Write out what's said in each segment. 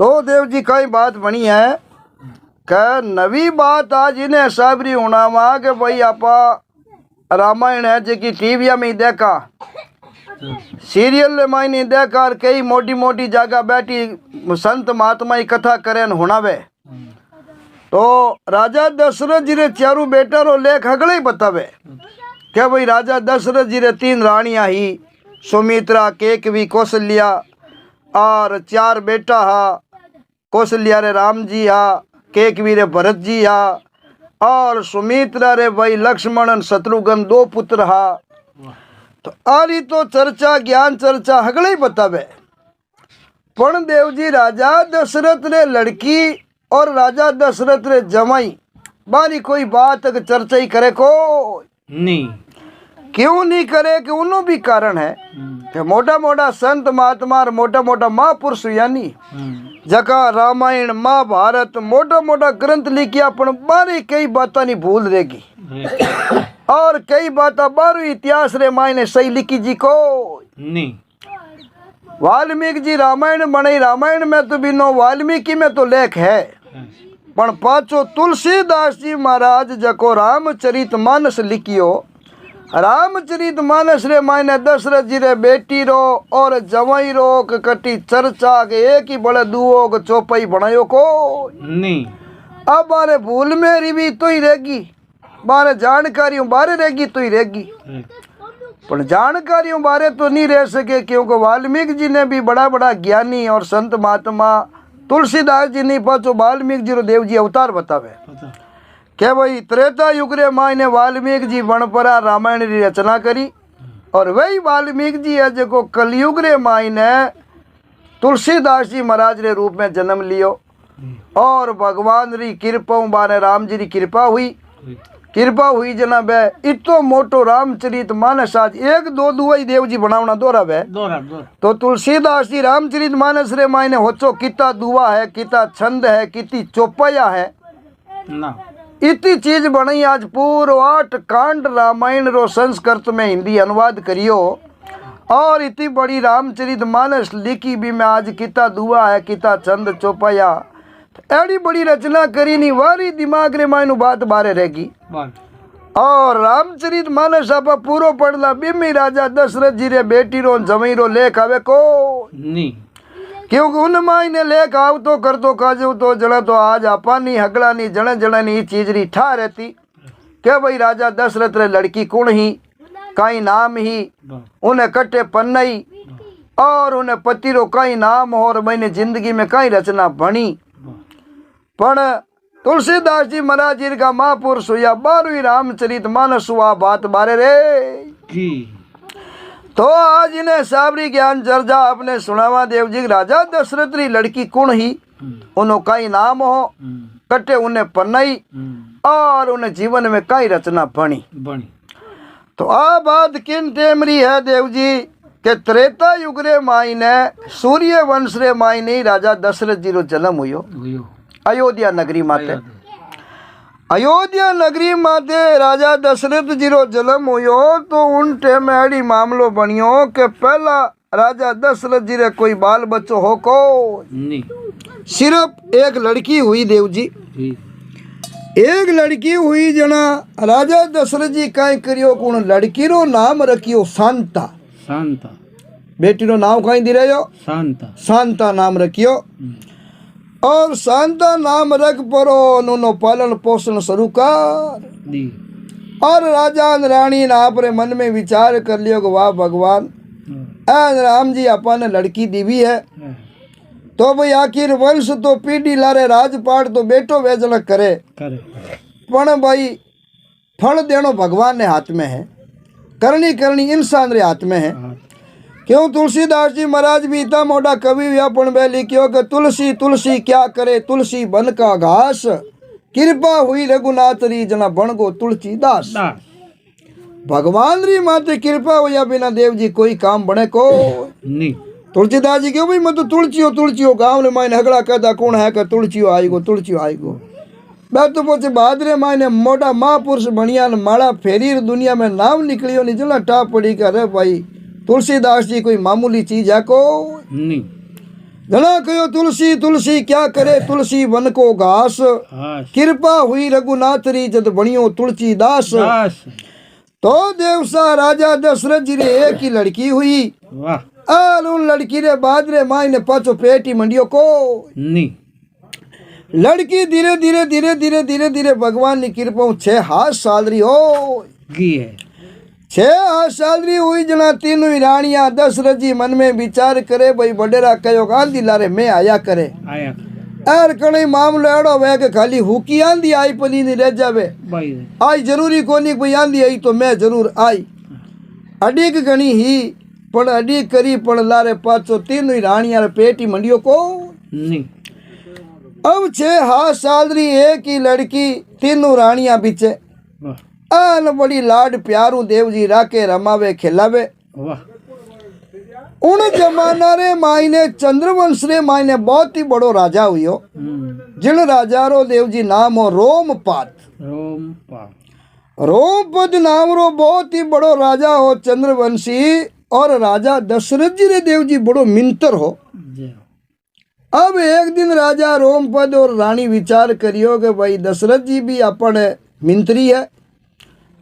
तो देव जी कई बात बनी है कि नवी बात आज इन्हें साबरी होना वहाँ के भाई आपा रामायण है जो कि टीवी में ही देखा, सीरियल में नहीं देखा, और कई मोटी मोटी जगह बैठी संत महात्मा की कथा करें होनावे। तो राजा दशरथ जी रे चारू बेटा रो लेख अगले ही बतावे क्या भाई राजा दशरथ जी रे 3 रानियां ही, सुमित्रा, केकवी, कौशल्या और 4 बेटा हा। कौशल्या रे राम जी हा, केकवी रे भरत जी हा, और सुमित्रा रे भाई लक्ष्मण शत्रुघ्न 2 पुत्र हा। तो आरी तो चर्चा ज्ञान चर्चा हगले ही बतावे। पण देव जी राजा दशरथ रे लड़की और राजा दशरथ रे जमाई बारी कोई बात चर्चा ही करे को नहीं, क्यों नहीं करे कि उन्हों भी कारण है कि मोटा मोटा संत महात्मा और मोटा मोटा महापुरुष यानी जका रामायण महाभारत मोटा मोटा ग्रंथ लिखिया पण बारी कई बातें नहीं भूल रहेगी और कई बातें बारू इतिहास रे मायने सही लिखी जी को नहीं। वाल्मीकि जी रामायण बनाई, रामायण में तो बिनो वाल्मीकि में तो लेख है, पण पाछो तुलसीदास जी महाराज जको रामचरित मानस लिखियो, रामचरित मानस रे मायने दशरथ जी रे बेटी रो और जवाई रो कटी चर्चा के एक ही बड़े दुओ को चौपाई बनायो को नहीं। अब बारे भूल मेरी भी तो ही रहेगी, बारे जानकारियों बारे रहेगी तो ही रहेगी, पर जानकारियों बारे तो नहीं रह सके क्योंकि वाल्मीकि जी ने भी बड़ा बड़ा ज्ञानी और संत महात्मा तुलसीदास जी नहीं पाचो वाल्मीकि जी रो देव जी अवतार बतावे क्या भाई त्रेता युग रे मायने वाल्मीकि जी वनपरा रामायण की रचना करी, और वही वाल्मीकि जी है जो कलयुग रे मायने तुलसीदास जी महाराज रे रूप में जन्म लियो, और भगवान री कृपा बारे राम जी की कृपा हुई जनाब है इतो मोटो रामचरित मानस आज 1-2 दुआई देव जी बनावना दोहरावे। तो तुलसीदास जी रामचरित मानस रे मायने होचो किता दुआ है, किता छंद है, किती चौपाया है ना, इतनी चीज बनी आज पूरो 8 कांड रामायण रो संस्कृत में हिंदी अनुवाद करियो, और इतनी बड़ी रामचरित मानस लिखी भी में आज किता दुआ है, किता छंद चौपाया, एडी बड़ी रचना करी नहीं वारी दिमाग रे मायनु बात बारे रहेगी। और रामचरित मानस आप पूरो पढ़ला बिमी राजा दशरथ जी रे बेटी रो जमई रो लेख आवे को नहीं, क्योंकि उन मायने लेख आव तो कर तो काजू तो जड़ा तो आज आपानी हगड़ा नहीं जड़े जड़े नहीं चीज री ठा रहती क्या भाई राजा दशरथ रे लड़की कौन ही काई नाम ही उन्हें कट्टे पन्नई और उन्हें पति रो काई नाम और मैंने जिंदगी में काई रचना बनी, पण तुलसीदास जी महाराज जी का महापुरुष हुआ 12वीं रामचरित मानस हुआ बात बारे रे जी। तो आज इन्हें साबरी ज्ञान चर्चा आपने सुनावा देव जी राजा दशरथ री लड़की कौन ही उन्हों कई नाम हो कटे उन्हें पन्नई और उन्हें जीवन में कई रचना बनी। तो आ बात किन टेमरी है देव जी के त्रेता युग रे मायने सूर्य वंश रे मायने राजा दशरथ जी रो जन्म हुयो अयोध्या नगरी माते। अयोध्या नगरी माते राजा दशरथ जी रो जन्म हुयो तो उन टेम एडी मामलो बनियो के पहला राजा दशरथ जी रे कोई बाल बच्चो हो को नहीं, सिर्फ एक लड़की हुई देव जी, एक लड़की हुई जना राजा दशरथ जी कई करियो को लड़की रो नाम रखियो शांता। शांता बेटी रो नाम कहीं दे रहे हो शांता, शांता नाम रखियो, और शांता नाम रख परो उन्होंने पालन पोषण शुरू कर दी, और राजा रानी ने आपरे मन में विचार कर लियो कि वाह भगवान राम जी अपन लड़की दीवी है तो भाई आखिर वंश तो पीढ़ी लारे राजपाट तो बेटो वेजन करे पण भाई फल देनो भगवान ने हाथ में है, करनी इंसान रे हाथ में है। क्यों तुलसीदास जी महाराज भी इतना मोटा कवि व्यापन में लिखियो कि तुलसी तुलसी क्या करे तुलसी बन का घास, कृपा हुई रघुनाथ री जना बन गो तुलसीदास। भगवान री माते कृपा हुआ बिना देव जी कोई काम बने को नहीं। तुलसीदास जी क्यों भाई मैं तो तुलसियो गाँव ने मायने हगड़ा कहता कौन है कि तुलसियो आएगो मैं तो पोचे बहादुर मायने मोटा महापुरुष बनिया माड़ा फेरी दुनिया में नाम निकलियो नहीं जला टाप पड़ी कर भाई तुलसीदास जी कोई मामूली चीज है को नहीं। जना कहो तुलसी तुलसी क्या करे तुलसी वन को घास हास कृपा हुई रघुनाथ री जद बणियो तुलसीदास दास तो देवसा राजा दशरथ जी रे एक ही लड़की हुई वाह और उन लड़की रे बाद रे माई ने पाछो पेटी मंडियो को नी लड़की धीरे धीरे धीरे धीरे धीरे धीरे भगवान की कृपा 6 हाथ साल री हो गी है 6 हाथ साल री हुई जना तीनों ही रानियां दशरथ जी मन में विचार करे भाई बडेरा कहो गांधी लारे मैं आया करे आया यार कहीं मामलो एड़ो वे के खाली हुकी आंधी आई पली नहीं रह जावे भाई आई जरूरी कोनी कोई आंधी आई तो मैं जरूर आई अडीक गणी ही पण अडीक करी पण लारे पाछो तीनों ही रानियां रे पेटी मंडियो को नी अब 6 हाथ साल री एक ही लड़की तीनों रानियां बिचे वाह आन बड़ी लाड प्यारू देव जी राके रमावे खिलावे वाह उन जमाना रे मायने चंद्रवंश रे मायने बहुत ही बड़ो राजा हुयो जिन राजा रो देव जी नाम हो रोमपाद रोम पा रोमपद नाम रो बहुत ही बड़ो राजा हो चंद्रवंशी और राजा दशरथ जी रे देव जी बड़ो मिंतर हो जय अब एक दिन राजा रोमपद और रानी विचार करियो कि भाई दशरथ जी भी अपन मिंत्री है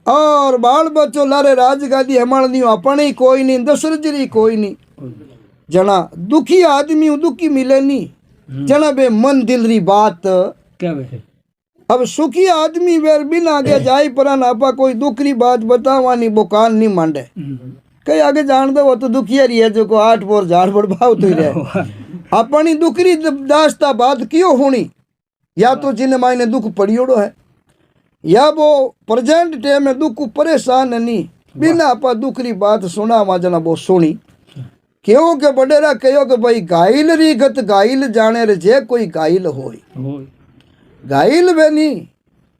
और बाल बच्चों लारे राजगादी हमारे नहीं अपन ही कोई नहीं दशरथ जी री कोई नहीं जना दुखी आदमी हूँ दुखी मिले नहीं जना बे मन दिल री बात क्या वे अब सुखी आदमी वेर बिना आगे जाई परा आपा कोई दुख री बात बतावानी वो कान नहीं मांडे कई आगे जान दो वो तो दुखिया रही है जो को 8 पोर झाड़ बड़भाव तो ही रहे अपनी दुखरी दास्ता बात क्यों होनी या तो जिन मायने दुख पड़ियोड़ो है या वो प्रेजेंट टाइम में दुख परेशान नहीं बिना आपा दुखरी बात सुना जना वो सुनी क्यों के बडेरा कहो कि भाई गाइल री गत गाइल जाने रे जे कोई गाइल होय होय गाइल वे नहीं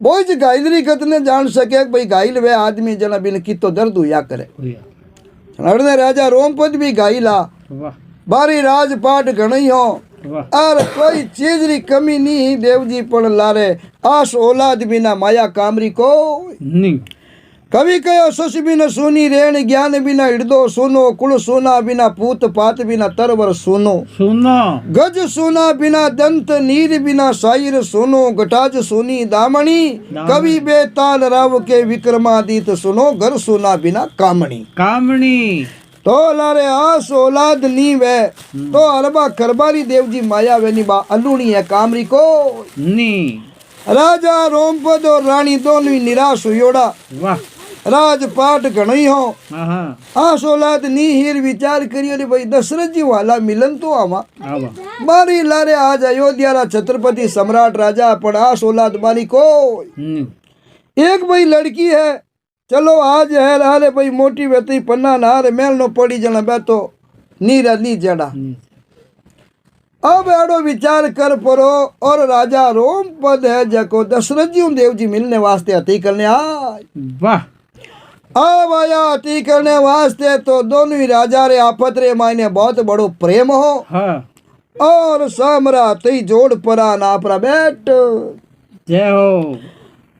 बोझ गाइल री गत ने जान सके भाई गाइल वे आदमी जना बिन की तो दर्द हुआ करे होया अड़ने राजा रोमपद भी गाइला वाह बारी राजपाट घणी हो वाह और कोई चीज री कमी नहीं देव जी पण लारे आस औलाद बिना माया कामरी को नी कवि कहो सस बिना सुनी रेण ज्ञान बिना हृदो सुनो कुल सोना बिना पूत पात बिना तरवर सुनो सुनो गज सोना बिना दंत नीर बिना साइर सुनो गटाज सुनी दामणी कवि बेताल राव के विक्रमादित सुनो घर सोना बिना कामणी कामणी तो लारे आस औलाद नी वे तो अरबा करबारी देव जी माया वे नी बा अलूणी है कामरी को नी राजा रोमपद और रानी दोनों ही निराश हुयोड़ा वाह राजपाट घणी हो आहा आस औलाद नी हीर विचार करियो रे भाई दशरथ जी वाला मिलन तो आवा आवा मारी लारे आज अयोध्या रा छत्रपति सम्राट राजा पण आस औलाद मारी को नी एक भाई लड़की है चलो आज है लारे भाई मोटी वेती पन्ना नार मेल नो पड़ी जना बैठो नीरा नी जड़ा नी अब एड़ो विचार कर परो और राजा रोमपद है जको दशरथ जी देव जी मिलने वास्ते अति करने आए वाह अब आया अति करने वास्ते तो दोनों ही राजा रे आपत रे मायने बहुत बड़ो प्रेम हो हाँ और सामरा तई जोड़ परा नापरा बैठ जय हो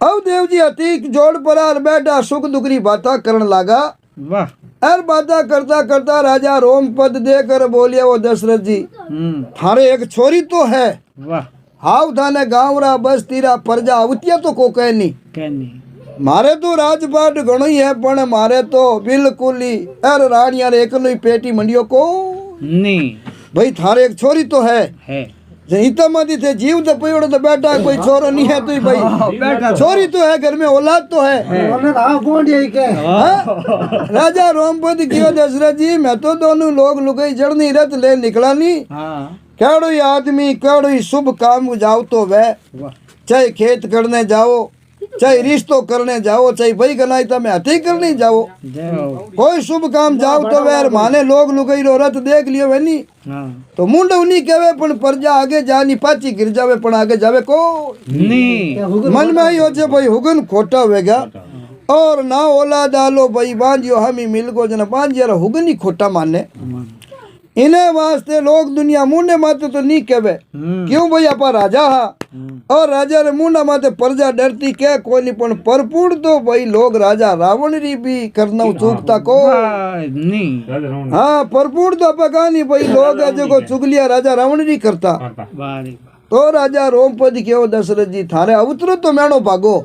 अब देव जी अति जोड़ परा बैठा सुख दुखरी बाता करने लगा वाह हर बाता करता करता राजा रोमपद देकर बोलिया वो दशरथ जी थारे एक छोरी तो है वाह हाव थाने गाँव रा बस तीरा प्रजा अवतिया तो को कह नहीं कहनी मारे तो राजपाट घणो ही है पण मारे तो बिल्कुल ही अर रानिया रे एकनो ही पेटी मंडियो को नी भाई थारे एक छोरी तो है जहिता मदी थे जीव तो पयोड़ो तो बैठा कोई छोरो नहीं है तो ही भाई छोरी तो है घर में औलाद तो है हाँ? राजा रोमपद कियो दशरथ जी मैं तो दोनों लोग लुगाई जड़नी रथ ले निकला नहीं केड़ो ही आदमी केड़ो ही शुभ काम जाओ तो वह चाहे खेत करने जाओ चाहे रिश्तो करने जाओ चाहे भाई गनाई में हथी करने जाओ कोई शुभ काम जाओ तो वह माने लोग लुगाई रो रथ देख लियो वे नी तो मुंड उन्हीं कहवे पण प्रजा आगे जानी पाची गिर जावे पण आगे जावे को मन में ही हो जे भाई हुगन खोटा वेगा और ना औलाद आलो भाई बांजियो हमी मिल को जना बांजिया हुगन ही खोटा माने इन्हें वास्ते लोग दुनिया मुंडे माते तो नहीं कहवे क्यों भाई आपा राजा हा और राजा रे मुंडा माते प्रजा डरती के कोई नहीं पण परपूर्ण तो भाई लोग राजा रावण री भी करना चूकता को नहीं हाँ परपूर्ण तो आपा कहा भाई लोग जो को चुगलिया राजा रावण री करता तो राजा रोमपद क्यों दशरथ जी थारे अवतरो तो मैनो भागो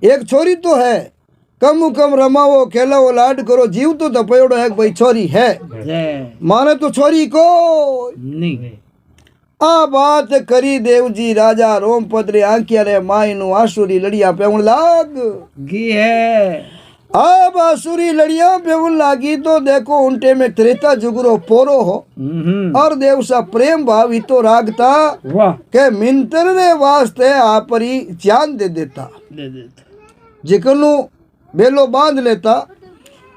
एक छोरी तो है कम रमावो खेलावो लाड करो जीव तो दपयोड़ो है भाई छोरी है माने तो छोरी को नहीं आ बात करी देव जी राजा रोमपद रे आंखिया रे माई नु आसुरी लड़िया पेवण लाग गी है अब आसुरी लड़िया पेवण लागी तो देखो उनटे में त्रेता जुगरो पोरो हो और देव सा प्रेम भाव ही तो रागता वाह के मिंतर रे वास्ते आपरी जान दे देता जिकनु बेलो बांध लेता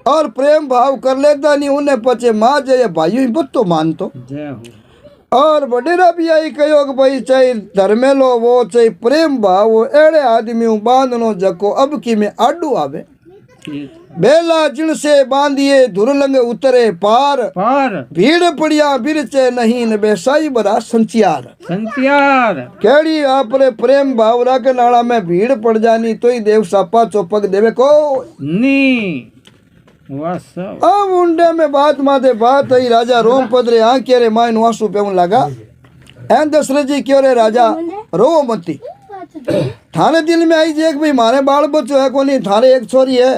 और प्रेम भाव कर लेता नहीं उन्हें पचे माँ जय भाई बुत तो मानतो जय हो और बडेरा भी आई कहो कि भाई चाहे धर्मेलो वो चाहे प्रेम भाव वो एड़े आदमी बांधनो जको अब की में आडू आवे बेला जिन से बांधिए धुरलंग उतरे पार पार भीड़ पड़िया बिरचे नहीं न बेसाई बरा संचियार संतियार केड़ी आपरे प्रेम भाव राके नाला में भीड़ पड़ जानी तो ही देव सापा चौपक देवे को नी वाह सब अब उंडे में बात माते बात आई राजा रोमपद रे आंखे रे माइन वासु पेवन लगा एन दशरथ जी क्यों रे राजा रो मती थाने दिल में आई जे भाई मारे बाल बच्चो है कोनी थारे एक छोरी है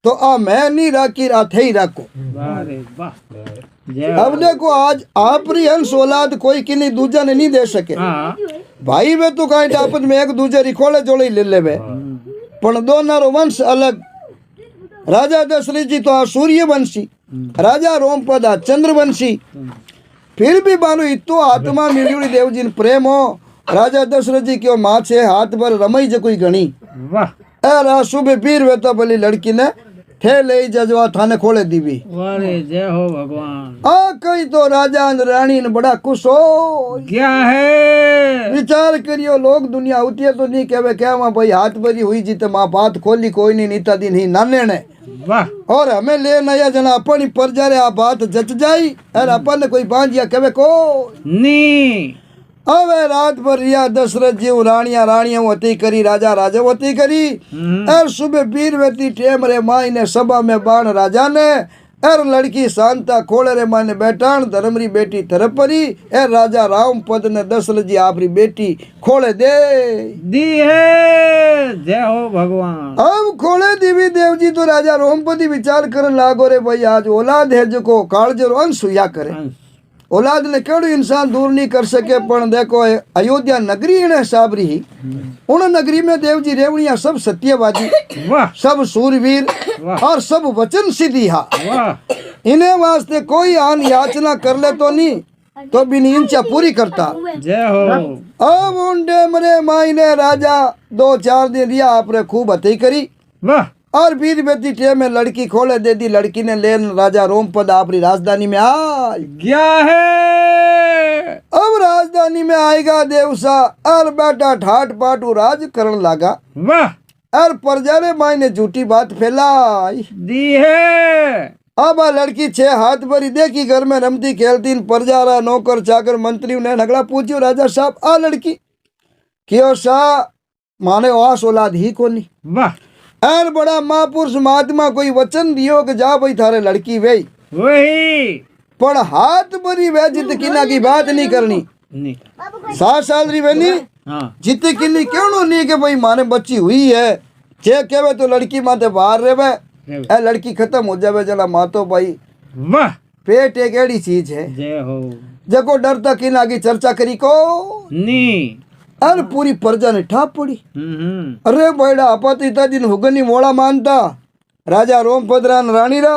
तो आ मैं नहीं राखी आ थे ही राखो अरे वाह अब देखो आज आपरी हंस औलाद कोई किन्हीं दूजा ने नहीं दे सके हाँ भाई वे तो कहीं आपस में एक दूजे रिखोले जोड़े ले लेवे पण दोनों वंश अलग राजा दशरथ जी तो आ सूर्यवंशी राजा रोमपद आ चंद्रवंशी फिर भी मानो इतो आत्मा मिली देव जी प्रेम हो राजा दशरथ जी क्यों माँ छे हाथ भर रमई ज कोई गणी वाह अरे सुबह पीर वे तो भली लड़की ने थे ले जजवा थाने खोले दीवी अरे जय हो भगवान आ कई तो राजा और रानी ने बड़ा खुश हो क्या है विचार करियो लोग दुनिया होती है तो नहीं कहवे क्या माँ भाई हाथ भरी हुई जी तो माँ बात खोली कोई नहीं नीता दिन ही नाने ने वाह और हमें ले नया जना अपनी प्रजा रे आ बात जच जाई और अपन ने कोई बांधिया कहवे को नी હવે રાત ભર रिया दशरथ जी राणिया राणिया वती करी राजा राजा वती करी और सुबह वीर वेती टेम रे माई ने सभा में बाण राजा ने और लड़की शांता खोले रे माने बैठान धर्मरी बेटी तरफ परी और राजा रामपद ने दशरथ जी आपरी बेटी खोले दे दी है जय हो भगवान अब खोले दीवी देव जी तो राजा रोमपदी विचार करन लागो रे भाई आज औलाद है जो को कालजो अंश हुआ करे औलाद ने केड़ो इंसान दूर नहीं कर सके पण देखो अयोध्या नगरी ने साबरी ही उन नगरी में देव जी रेवड़िया सब सत्यवादी वाह सब सूरवीर और सब वचन सिद्धि हा वाह इन्हें वास्ते कोई आन याचना कर ले तो नहीं तो भी इच्छा पूरी करता जय हो अब उनडे मरे माई ने राजा 2-4 दिन रिया आपने खूब हथई करी वाह और बीर बेटी टे में लड़की खोले दे दी लड़की ने लेन राजा रोमपद अपनी राजधानी में आ क्या है अब राजधानी में आएगा देवसा और बेटा ठाट पाटू राज करन लगा वाह और प्रजा ने माई ने झूठी बात फैलाई दी है अब आ लड़की 6 हाथ भरी देखी घर में रमती खेलती प्रजा रा नौकर चाकर मंत्री ने नगड़ा पूछ्यो राजा साहब आ लड़की क्यों सा माने वास औलाद ही कोनी वाह और बड़ा महापुरुष महात्मा कोई वचन दियो कि जा भाई थारे लड़की वे वही पण हाथ भरी वे जित किना की बात नहीं करनी नहीं 7 साल री वेनी हाँ जित किन्नी क्यों नहीं कि भाई माने बच्ची हुई है जे कहवे तो लड़की माते बाहर रेवे ए लड़की खत्म हो जावे जला मातो भाई वाह पेट एक एड़ी चीज है जय हो जको डर तक किना की चर्चा करी को नी अरे पूरी प्रजा ने ठाप पड़ी अरे बड़ा अपतिता दिन हुगनी मोड़ा मानता राजा रोमपदरा रानी रा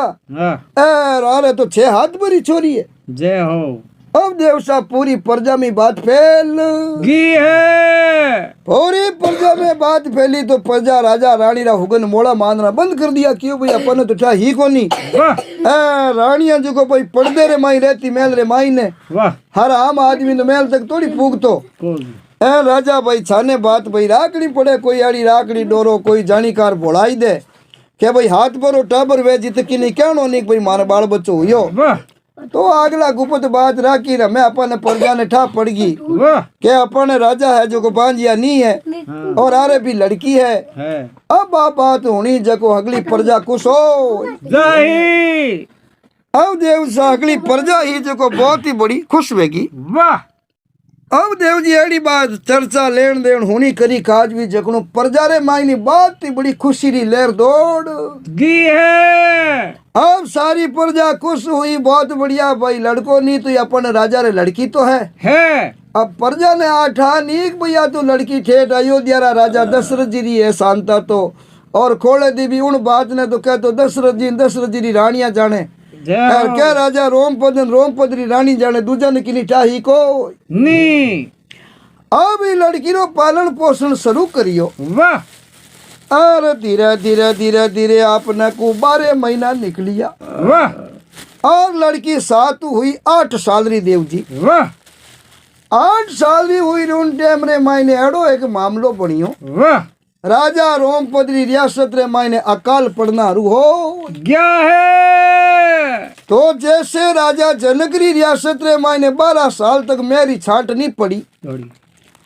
अरे तो 6 हाथ भरी छोरी है जय हो अब देव साहब पूरी प्रजा में बात फैल गी है पूरी प्रजा में बात फैली तो प्रजा राजा रानी रा हुगन मोड़ा मानना बंद कर दिया क्यों भाई अपन तो ठा ही कोनी वाह रानिया जो को भाई पड़दे रे माई रहती मेल रे माई ने वाह हर आम आदमी तो मेल तक थोड़ी पूगतो ए राजा भाई छाने बात भाई राकड़ी पड़े कोई आड़ी राकड़ी डोरो कोई जानीकार बोलाई दे के भाई हाथ भरो टाबर वे जित की नहीं कहनो नहीं भाई मारे बाल बच्चो हुयो तो अगला गुप्त बात राखी रे मैं अपन प्रजा ने ठा पड़ गई वाह के अपन राजा है जो को बांझिया नहीं है और आरे भी लड़की है। अब बात होनी जको अगली प्रजा खुश हो जाही अब देव सा अगली प्रजा ही जको बहुत ही बड़ी खुश होगी। वाह अब देव जी एड़ी बात चर्चा लेन देन होनी करी काज भी जकनो प्रजा रे मायनी बात ही बड़ी खुशी री लहर दौड़ गी है अब सारी प्रजा खुश हुई बहुत बढ़िया भाई लड़को नहीं तो अपन राजा रे लड़की तो है। अब प्रजा ने आठा नीक भैया तो लड़की ठेठ अयोध्या रा राजा दशरथ जी री है शांता तो और खोले दी भी उन बात ने तो कह तो दशरथ जी री रानिया जाने और क्या राजा रोमपद री रानी जाने दूजा ने किनी टाही को नी अब ये लड़की रो पालन पोषण शुरू करियो। वाह और धीरे धीरे धीरे धीरे आपने को 12 महीना निकलिया। वाह और लड़की सात हुई 8 साल री देव जी। वाह 8 साल री हुई उन टाइम रे मायने एडो एक मामलो बनियो। वाह राजा रोमपद री रियासत रे मायने अकाल पड़ना रू हो क्या है तो जैसे राजा जनक री रियासत रे मायने 12 साल तक मेरी छाट नहीं पड़ी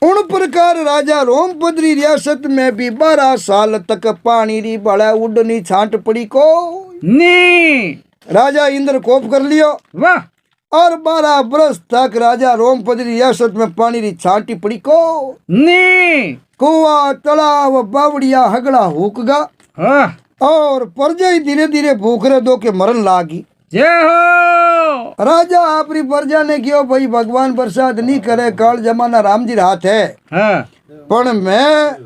उन प्रकार राजा रोमपद री रियासत में भी 12 साल तक पानी री बड़ा उड़नी छाट पड़ी को नी राजा इंद्र कोप कर लियो। वाह और 12 बरस तक राजा रोमपद री रियासत में पानी री छाटी पड़ी को नी कुआ तालाब बावड़िया हगड़ा हुकगा और प्रजा ही धीरे धीरे भूखरे दो के मरण लागी। जय हो राजा आपरी प्रजा ने क्यों भाई भगवान बरसात नहीं करे काल जमाना राम जी हाथ है पर मैं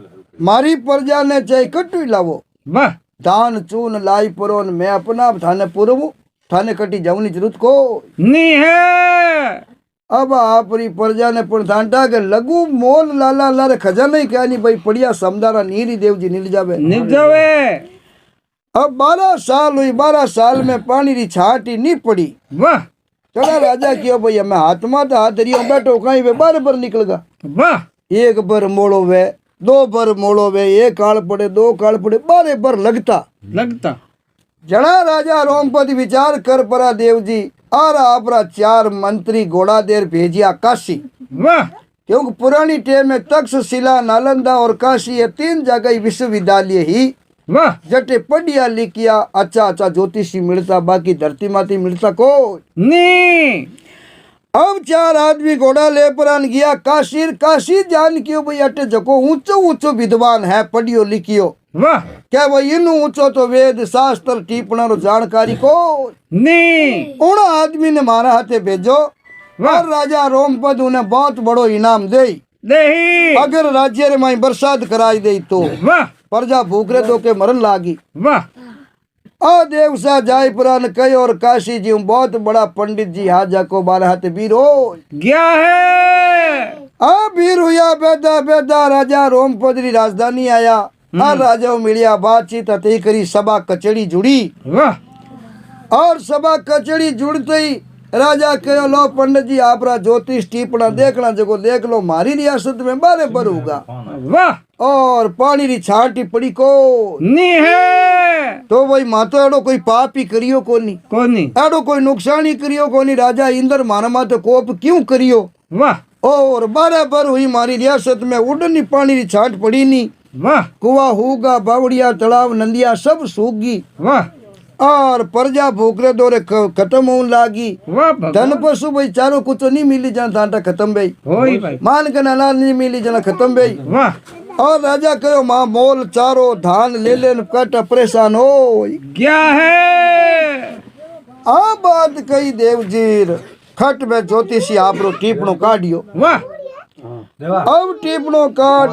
मारी प्रजा ने चाहे कटू लावो वाह दान चून लाई परोन मैं अपना थाने पुरवू थाने कटी जाऊनी जरूरत को नी है अब आपरी प्रजा ने प्रधानता के लगू मोल लाला लारे खजाना ही क्या नहीं भाई पड़िया समदारा नीरी देव जी नील जावे अब 12 साल हुई 12 साल में पानी री छाटी नहीं पड़ी। वाह चला राजा क्यों भैया मैं हाथ में हाथ धरियो बैठो कहीं वे 12 बर निकलगा। वाह एक बर मोड़ो वे 2 बर मोड़ो वे 1 काल पड़े 2 काल पड़े 12 बर लगता जड़ा राजा रोमपद विचार कर परा देव जी और आपरा 4 मंत्री घोड़ा देर भेजिया काशी। वाह क्योंकि पुरानी टेम में तक्षशिला नालंदा और काशी ये 3 जगह विश्वविद्यालय ही वाह जटे पढ़िया लिखिया अच्छा ज्योतिषी मिलता बाकी धरती माती मिलता को नी। अब 4 आदमी घोड़ा ले पुरान गया काशी जान क्यों भाई अटे जको ऊंचो विद्वान है पढ़ियो लिखियो। वाह क्या भाई इनु ऊंचो तो वेद शास्त्र टिप्पणा रो जानकारी को नी। उन आदमी ने मारा हाथे भेजो और राजा रोमपद उन्हें बहुत बड़ो इनाम दे अगर राज्य रे माई बरसात कराई दे तो वाह प्रजा भूखरे दो के मरण लागी। वाह आ देव सा जाय पुराण कई और काशी जी बहुत बड़ा पंडित जी हाजा को 12 हाथ वीर हो गया है। आ वीर हुआ बेदा बेदा राजा रोमपद री राजधानी आया आ राजा मिलिया बातचीत हती करी सभा कचड़ी जुड़ी। वाह और सभा कचड़ी जुड़ते ही राजा कहो लो पंडित जी आपरा ज्योतिष टिप्पणा देखना जगो देख लो मारी रियासत में 12 बर होगा। वाह और पानी री छाटी पड़ी को नी है तो भाई मातो एडो कोई पाप ही करियो कोनी एडो कोई नुकसान ही करियो कोनी राजा इंद्र मारा मातो कोप क्यों करियो। वाह और 12 बर हुई मारी रियासत में उड़नी पानी री छाट पड़ी नी। वाह कुआ होगा बावड़िया तालाब नंदिया सब सूख गई। वाह और प्रजा भूखरे दौरे खत्म होने लागी। धन पशु भाई चारों कुछ नहीं मिली जना तांटा खत्म भाई मान के नाला नहीं मिली जना खत्म भाई। और राजा कहो माँ मोल चारो धान ले लेन कट परेशान हो क्या है। आ बात कही देव जीर खट में ज्योतिषी आपरो टिप्पणो काढ़ियो। अब टिप्पणो काट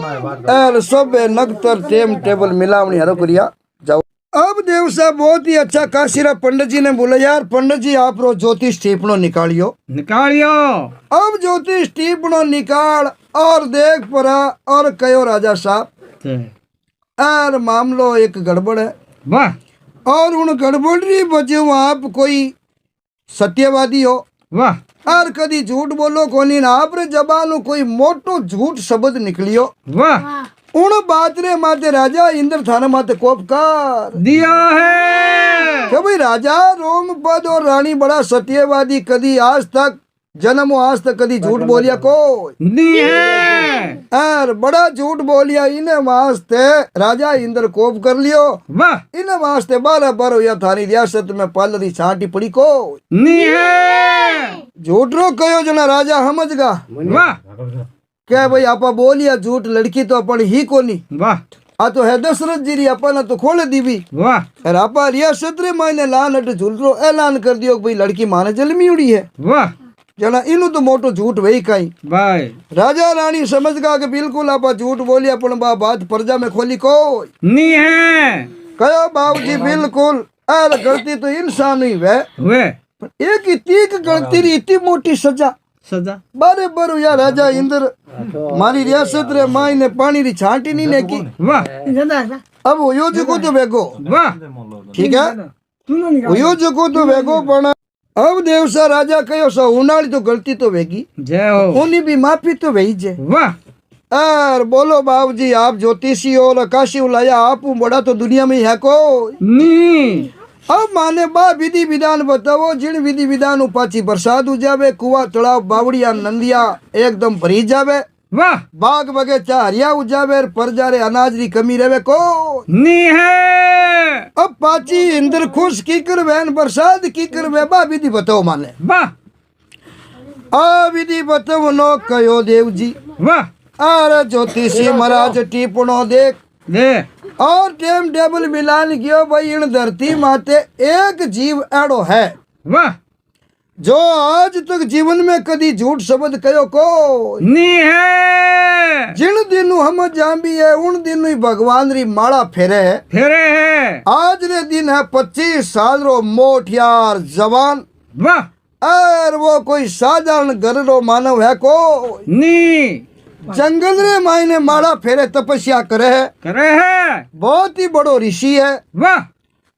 एर सब नगतर टेम टेबल मिलावनी हरो करिया जाओ। अब देव साहब बहुत ही अच्छा काशीरा पंडित जी ने बोला यार पंडित जी आप रो ज्योतिष टिप्पणो निकालियो। अब ज्योतिष टिप्पणो निकाल और देख पड़ा और कहो राजा साहब यार मामलो एक गड़बड़ है। वाह और उन गड़बड़ी बचे आप कोई सत्यवादी हो। वाह और कदी झूठ बोलो कोनी ना आप रे जबान कोई मोटो झूठ शब्द निकलियो। वाह उन बात रे माते राजा इंद्र थाने माते कोप कर दिया है कि भाई राजा रोमपद और रानी बड़ा सत्यवादी, कदी आज तक जन्म आज तक कदी झूठ बोलिया को दी है और बड़ा झूठ बोलिया, इन्हें वास्ते राजा इंद्र कोप कर लियो। वाह इन्हें वास्ते 12 या थारी रियासत में पालरी छाटी पड़ी को नी है झूठरो कयो जना राजा समझगा वाह क्या भाई आपा बोलिया झूठ, लड़की तो अपन ही कोनी, वाह आ तो है दशरथ जी री अपन तो खोले दीवी वाह और आपा रियासत रे मायने लान अट झूठरो ऐलान कर दियो कि भाई लड़की माने जन्मी उड़ी है वाह जना इनु तो मोटो झूठ वही कहीं। भाई राजा रानी समझ गा कि बिल्कुल आपा झूठ बोलिया, पण बा बात प्रजा में खोली को नी है कहो बाबूजी बिल्कुल अरे गलती तो इंसान ही है, वे एक ही तीक गलती री इतनी मोटी सजा सजा बारे बरु या राजा इंद्र मारी रियासत रे माई ने पानी री छांटी नहीं ने की। वाह अब यो जको तो वेगो वाह ठीक है, यो जको तो वेगो पण अब देवसा राजा कयो सा उनाली तो गलती तो वेगी, जय हो उन्हीं भी माफी तो वही जे। वाह और बोलो बाबूजी आप ज्योतिषी हो और आकाशी उलाया आप बड़ा तो दुनिया में है को नी अब माने बा विधि विधान बताओ, जिन विधि विधान उपाची बरसात हो जावे, कुआ तालाब बावड़िया नंदिया एकदम भरी जावे, वाह बाग बगीचा हरिया हो जावे, प्रजा रे अनाज री कमी रहे को नी है अब पाची इंद्र खुश की कर वैन बरसात की कर वे बा विधि बताओ माने वाह आ विधि बताओ नो कयो देव जी। वाह अरे ज्योतिषी महाराज टिप्पणो देख दे और टेम टेबल मिलान गयो भाई इन धरती माते एक जीव एड़ो है वाह जो आज तक जीवन में कदी झूठ शब्द कयो को नी है जिन दिनों हम जाम्बी है उन दिनों ही भगवान री माला फेरे है। फेरे है आज रे दिन है 25 साल रो मोठियार जवान वाह और वो कोई साधारण घर रो मानव है को नी जंगल रे मायने माला फेरे तपस्या करे है, करे है बहुत ही बड़ो ऋषि है। वाह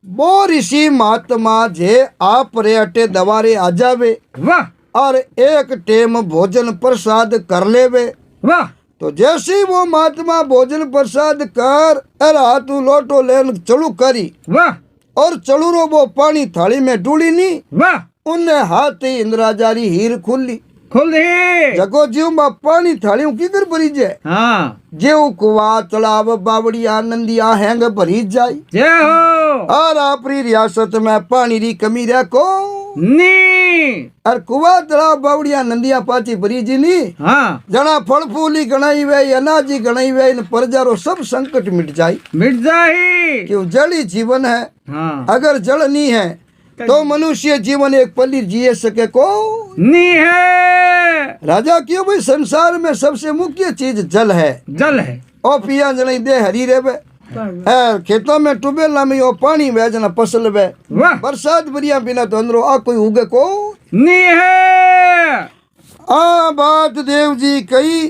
वो ऋषि महात्मा जे आप रे अटे दवारे आ जावे वाह और एक टेम भोजन प्रसाद कर लेवे, वाह तो जैसे ही वो महात्मा भोजन प्रसाद कर अरे हाथू लोटो लेन चलू करी वाह और चलू रो वो पानी थाली में डूली नी, वाह उन्हें हाथ ही इंद्राजारी हीर खुली खुली जगो जीव में पानी थाली की कर भरी जे हाँ जेव कुआ तालाब बावड़िया नंदिया हैंग भरी जाय जय हो और आपरी रियासत में पानी री कमी रह को नी और कुआ तालाब बावड़िया नंदिया पाची भरी जी नी हाँ जना फल फूली गणाई वे अनाजी गणाई वे इन प्रजारो सब संकट मिट जाय, मिट जाही क्यों जल ही जीवन है। हाँ अगर जल नहीं है तो मनुष्य जीवन एक पल जिए सके को नी है राजा क्यों भाई संसार में सबसे मुख्य चीज जल है, जल है ओ पिया जन दे हरी रेवे खेतों में टूबेला में ओ पानी वे जना फसल वे वाह बरसात बरिया बिना तो अंदरो आ कोई उगे को नी है आ बात देव जी कही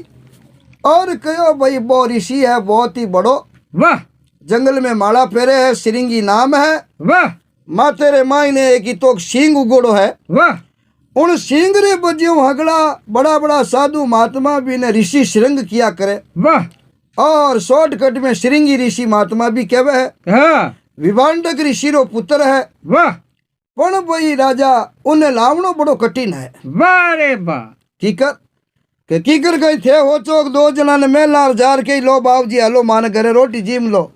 और कहो भाई वो ऋषि है बहुत ही बड़ो, वाह जंगल में माला फेरे है, सिरिंगी नाम है, वाह माथे रे माई ने एक ही तो सींग उगोड़ो है, वाह उन सींग रे बजियो हगड़ा बड़ा बड़ा साधु महात्मा भी ने ऋषि श्रृंग किया करे, वाह और शॉर्टकट में श्रृंगी ऋषि महात्मा भी कहवे है। हाँ विभांडक ऋषि रो पुत्र है, वाह पण वही राजा उन्हें लावणो बड़ो कठिन है। वाह रे वाह कीकर के कीकर गए थे हो चौक दो जना ने मेला जार के लो बाबूजी हलो मान घरे रोटी जीम लो,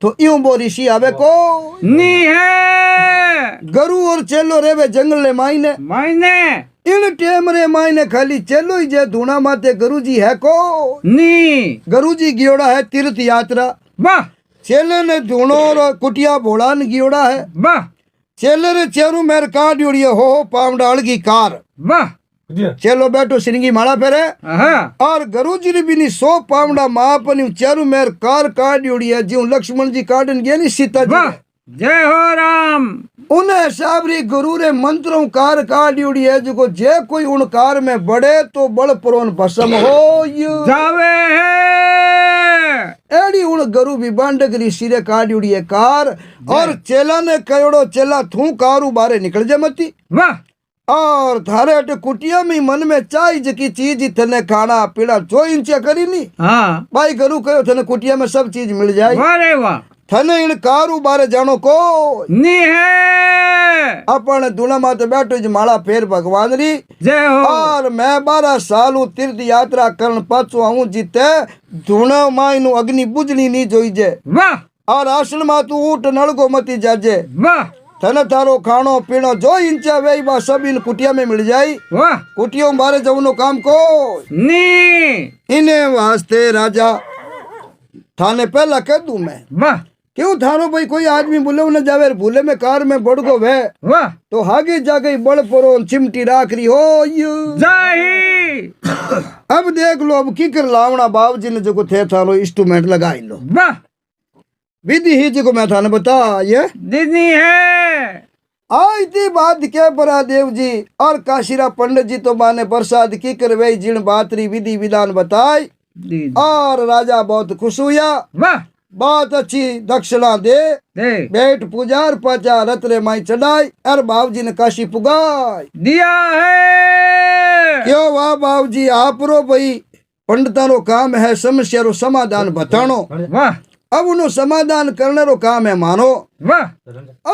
तो यूं वो ऋषि आवे को नी है गरु और चेलो रेवे जंगल ले मायने मायने इन टेम रे मायने खाली चेलो ही जे धूना माते गुरु जी है को नी गुरु जी गियोड़ा है तीर्थ यात्रा, वाह चेले ने धूणो और कुटिया भोड़ान गियोड़ा है, वाह चेले रे चेरू मेर काट उड़िए हो पावडाल की कार, वाह चेलो बैठो सिरंगी माला फेरे हाँ और गुरु जी भी नी 100 पावड़ा मापनी चेरू मेर कार काट उड़िए ज्यों लक्ष्मण जी काटन गया नी सीता जी वाह जय हो राम उन्हें साबरी गुरु रे मंत्रों कार काट उड़ी है जो जे कोई उन कार में बढ़े तो बल पुरोन भस्म हो जावे है एड़ी उन गुरु विभांडक ऋषि रे काट उड़ी है कार और चेला ने कयोड़ो चेला थू कारू बारे निकल जा मती वाह और थारे अटे कुटिया में मन में चाय जकी चीज ही थने खाना पीना जो इंचा करी नी हाँ भाई करू कयो थने कुटिया में सब चीज मिल जाए वारे वाह थने इन कारू बारे जानो को नी है अपन दुना माते बैठो ज माला फेर भगवान री जय हो और मैं 12 साल तीर्थ यात्रा करन पाछो आऊं जीते धुना मायनु अग्नि बुझनी नी जोई जे वाह और आसल मा तू ऊट नलगो मती जाजे वाह थने तारो खानो पीनो जो इंचा वे बा सब इन कुटिया में मिल जाई वाह कुटियों बारे जवनो काम को नी इने वास्ते राजा थाने पहला कह दूं मैं वाह क्यों थारो भाई कोई आदमी बुले न जावे भूले में कार में बढ़ गो वे वाह तो आगे जाके बड़ परो चिमटी राख रही हो जाही अब देख लो अब की कर लावना बाबू जी ने जो थे थारो इंस्ट्रूमेंट लगाई लो वाह विधि ही जो मैं थाने बता ये दिनी है आई थी बात के परा देव जी और काशीरा पंडित जी तो माने प्रसाद की कर वे जिन बातरी विधि विधान बताई और राजा बहुत खुश हुआ वाह बहुत अच्छी दक्षिणा दे दे बेट पूजार पाचा रतरे माई चढ़ाई और बाबू जी ने काशी पुगाई दिया है क्यों वाह बाबू जी आप रो भाई पंडिता रो काम है समस्या रो समाधान बतानो वाह अब उनो समाधान करने रो काम है मानो वाह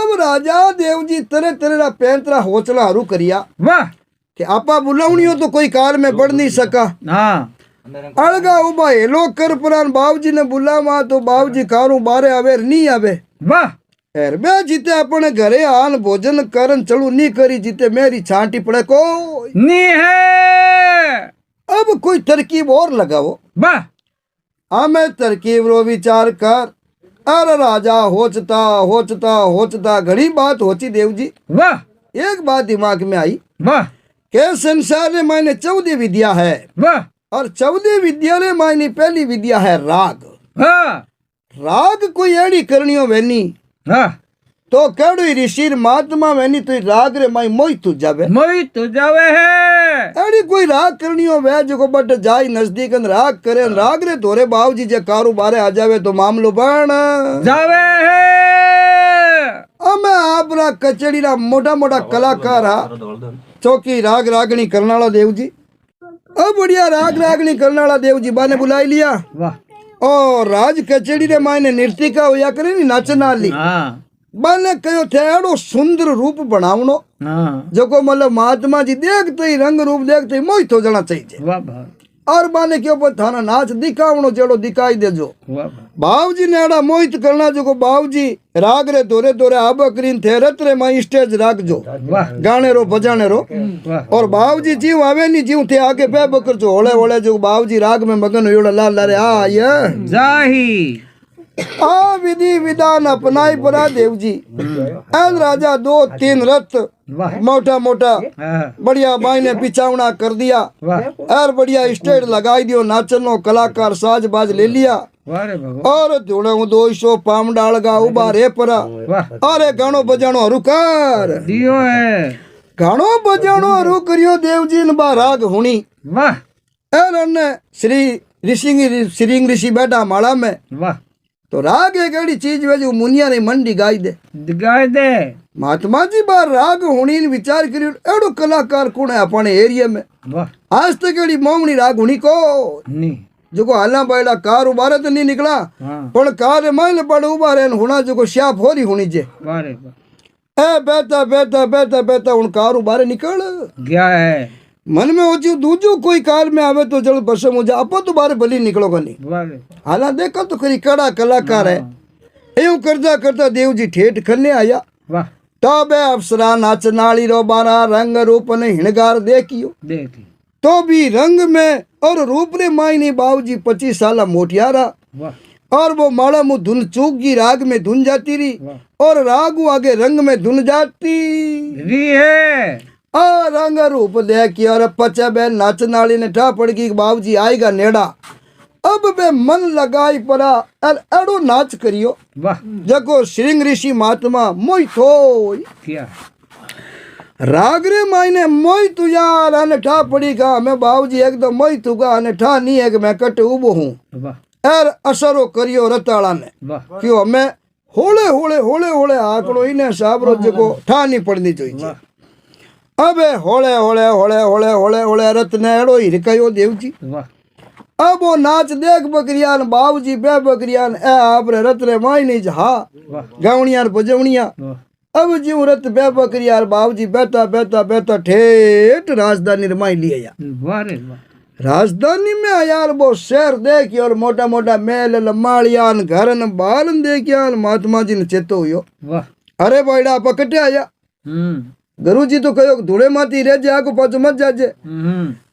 अब राजा देव जी तरह तरह पैंतरा होचला हरू करिया वाह कि आपा बुलावनियो तो कोई कार में बढ़ नहीं सका हाँ अड़गा उबा हेलो कर पुरान बाबूजी ने बुलावा तो बाबूजी कारू बारे आवे नहीं आवे वाह बे जीते अपने घरे आन भोजन करन चलू नहीं करी जीते मेरी छांटी पड़े को नी है अब कोई तरकीब और लगाओ वाह हमें तरकीब रो विचार कर अरे राजा होचता होचता होचता घड़ी बात होची देव जी वाह एक बात दिमाग में आई वाह के संसार में मैंने 14 विद्या है वाह और 14 विद्या ने मायनी पहली विद्या है राग हाँ राग कोई एड़ी करनियो वेनी हाँ तो केड़ी ऋषि महात्मा वेनी तो राग रे माई मोई तू जावे मोई तो जावे है एड़ी कोई राग करनियो वे जो बट जाई नजदीक राग करे राग रे तोरे बाबूजी जे कारू बारे आ जावे तो मामलो बन जावे है अमे आपरा कचड़ी रा मोटा मोटा कलाकार हा चौकी राग रागनी करने वाला देव जी अब बढ़िया राग रागनी करने वाला देव जी बाने बुलाई लिया वाह और राज कचेड़ी रे मायने नृत्यिका होया करे नी नाचना ली हाँ बाने कयो थे एड़ो सुंदर रूप बनावनो हाँ जो को मतलब महात्मा जी देखते ही रंग रूप देखते ही मोहित हो जाना चाहिए वाह वाह और बाने क्यों पर थाना नाच दिखावनो जेड़ो दिखाई दे जो वाह बाबूजी ने एड़ा मोहित करना जो को बाबूजी राग रे दोरे दोरे आब करीन थे रतरे माई स्टेज राख जो वाह गाने रो बजाने रो वाह और बाबूजी जीव आवे नहीं जीव थे आगे पे बकर जो होले होले जो बाबूजी राग में मगन हुए ला ला रे आ ये जाही आ विधि विधान अपनाई परा देव जी एन राजा 2-3 रथ वाह मोटा मोटा हाँ बढ़िया बाई ने पिछावना कर दिया वाह और बढ़िया स्टेज लगाई दियो नाचनो कलाकार साज बाज ले लिया वाह रे भगवान और धुणे 200 पाम डालगा उबा रे परा वाह अरे गानो बजानो हरू कर दियो है गानो बजानो हरू करियो देव जी ने बा राग हुनी वाह और अन्ने श्री ऋषि बैठा माला में वाह तो राग एक ऐसी चीज है जो मुनिया ने मंडी गाई दे गाय दे महात्मा जी बार राग हुनी ने विचार करियो एड़ो कलाकार कौन है अपने एरिया में वाह आज तक एड़ी मोमनी राग हुनी को नी जो को हाला बायला कार उबारे तो नहीं निकला हाँ पण कार माइल पड़ उबारे हुना जो को श्याप होरी हुनी जे वाह रे वाह ए बेटा बेटा बेटा बेटा उन कार उबारे निकल गया है मन में हो दूजो कोई कार में आवे तो जल बसम हो जा अपो तो बारे भली निकलोगा नहीं वाह रे हाला देखा तो करी कड़ा कलाकार है यूं करता करता देव जी ठेठ खन्ने आया वाह तबे अप्सरा नाचनाली रो बारा रंग रूप ने हिणगार देखियो देखी तो भी रंग में और रूप ने मायनी बाबूजी 25 साल मोटियारा वाह और वो माला मुँह धुन चूक की राग में धुन जाती रही और राग आगे रंग में धुन जाती री है आ रंग रूप देखी और पचा बे नाचनाली ने ठा पड़ गई बाबूजी आएगा नेड़ा अब बे मन लगाई पड़ा और एड़ो नाच करियो वाह जको श्रृंग ऋषि महात्मा मोहित हो क्या राग रे मायने मोहित यार अने ठा पड़ी का मैं बाबूजी एकदम मोहित हुआ अने ठा नहीं है कि मैं कट उबो हूँ वाह एर असरो करियो रताड़ा ने वाह क्यों हमें होले होले होले होले आकड़ो इने साबरो जको ठा नहीं पड़नी चाहिए अबे होले होले होले होले होले होले रत्न एड़ो हिरकायो देव जी। वाह अब वो नाच देख बकरियान बाबूजी बे बकरियान ए आपरे रत्रे माई नहीं जहा वाह गावणियार बजवणिया। वाह अब जीव रत बे बकरियार बाबूजी बेटा बेटा बेटा ठेठ राजधानी रमाई लिए या। वाह रे वाह राजधानी में यार वो शहर देखी और मोटा मोटा मेल लमाड़ियान घरन बालन देखियान महात्मा जी ने चेतो हुयो। वाह अरे बड़ा पकटे आया गुरु जी तो कहो धूड़े माती रह जा को पाछो मत जाजे।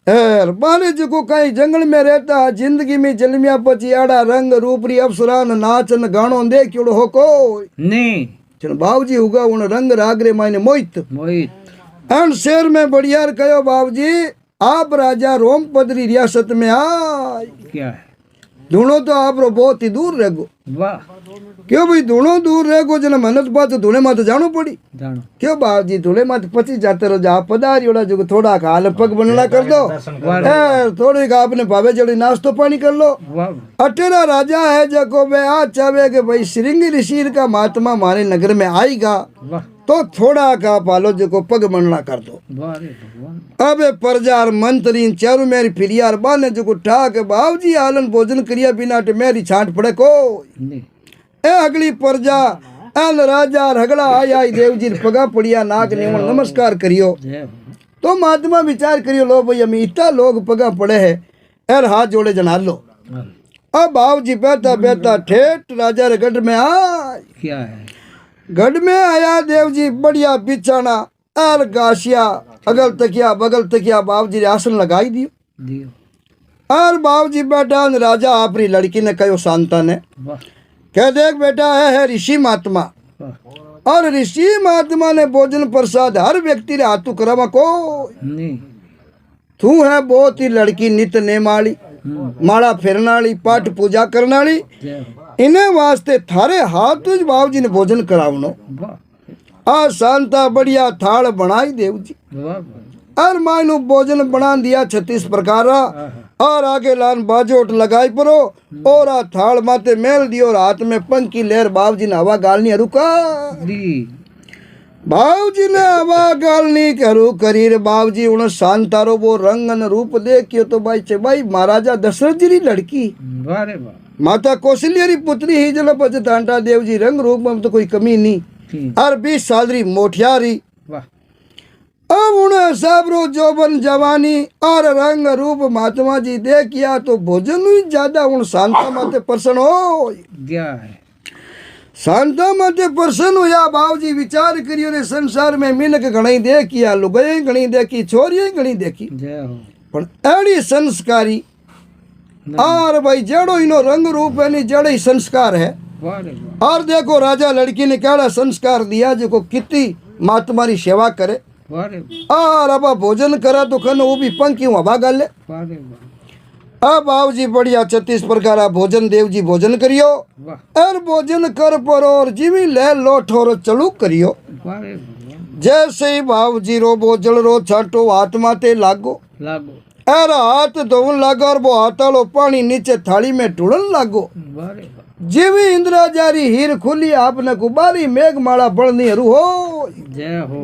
एर बाने जो को कहीं जंगल में रहता जिंदगी में जलमिया पची आड़ा रंग रूपरी अफसरान नाचन गाणो देखियो हो को नहीं चल बाबूजी हुगा उन रंग रागरे मायने मोहित मोहित एंड शेर में बढ़ियार कहो बाबूजी आप राजा रोमपदरी रियासत में आए क्या है धूणो तो आप रो बहुत ही दूर रह गो। वाह क्यों भाई धूणो दूर रह गो जना मेहनत बात तो धूणे माते जानो पड़ी। जानो क्यों बाबूजी धूणे माते पची जाते रहो जा पधारी ओड़ा जो थोड़ा हाल पग बनला कर दो थोड़ी का आपने भावे जड़ी नाश्तो पानी कर लो। वाह अटेरा राजा है जको बे आज चाहे कि भाई श्रृंगी ऋषि का महात्मा हमारे नगर में आएगा वाह तो थोड़ा का पालो जो को पग बनला कर दो। वाह रे भगवान अबे प्रजार मंत्री चारू मेरी फिरियार बाने जो को ठाक बाबूजी आलन भोजन करिया बिना टे मेरी छांट पड़े को नहीं ए अगली प्रजा एल राजा रगड़ा आया देव जी पगा पड़िया नाक निमन नमस्कार करियो। जय हो तो महात्मा विचार करियो लो भाई हम इतना लोग पगा पड़े है एर हाथ जोड़े जना लो। अब बाबूजी बेटा बेटा ठेठ राजा रे गढ़ में आए। क्या है गढ़ में आया देव जी बढ़िया बिछाना एर गाशिया अगल तकिया बगल तकिया बाबूजी ने आसन लगाई दियो। दियो और बाबूजी बेटा राजा आपरी लड़की ने कहो शांता ने वाह कह देख बेटा है ऋषि महात्मा वाह और ऋषि महात्मा ने भोजन प्रसाद हर व्यक्ति रे हाथू करावा को नहीं तू है बहुत ही लड़की नित नेमाली माला फेरनाली पाठ पूजा करनाली जय हो इन्हें वास्ते थारे हाथ बाबूजी ने भोजन करावनो। वाह आ शांता बढ़िया थाल बनाई देव जी वाह और मायनू भोजन बना दिया 36 प्रकार और आगे लान बाजोट लगाई परो और आ थाल माते मेल दियो और हाथ में पंखी लेर बाबूजी ने हवा गालनी रुका दी बाबूजी ने हवा गालनी करू करीर बाबूजी उन शांतारो वो रंगन रूप देखियो तो भाई चे भाई महाराजा दशरथ जी री लड़की वाह रे वाह माता कौशल्या री पुत्री ही जल पच तांटा देव जी रंग रूप में तो कोई कमी नहीं और 20 साल री मोठियारी वाह अब उन्हें सबरो जोबन जवानी और रंग रूप महात्मा जी देखिया तो भोजन ही ज्यादा उन शांता माते प्रसन्न हो क्या है शांता माते प्रसन्न हुआ। बाबूजी विचार करियो रे संसार में मिनक घणी देखिया लुगाई घणी देखी छोरियां घणी देखी जय हो पण एड़ी संस्कारी और भाई जड़ो इनो रंग रूप है जड़े ही संस्कार है। वाह रे वाह और देखो राजा लड़की ने केड़ा संस्कार दिया जो को कितनी महात्मा री सेवा करे वाह रे वाह और अब भोजन करा तो खन वो भी पंखी हवा गाले। वाह रे वाह अब बाबूजी बढ़िया 36 प्रकार भोजन देव जी भोजन करियो वाह और भोजन कर परो और जीवी ले लोट और चलू करियो। वाह रे भगवान जैसे ही बाबूजी रो भोजन रो छाटो हाथ माते लागो लागो और हाथ धोवन लगा और वो हाथालो पानी नीचे थाली में टूड़न लागो। वाह रे वाह जीवी इंदिरा जारी हीर खुली आपने कुबारी मेघमाला बढ़नी हरू हो जय हो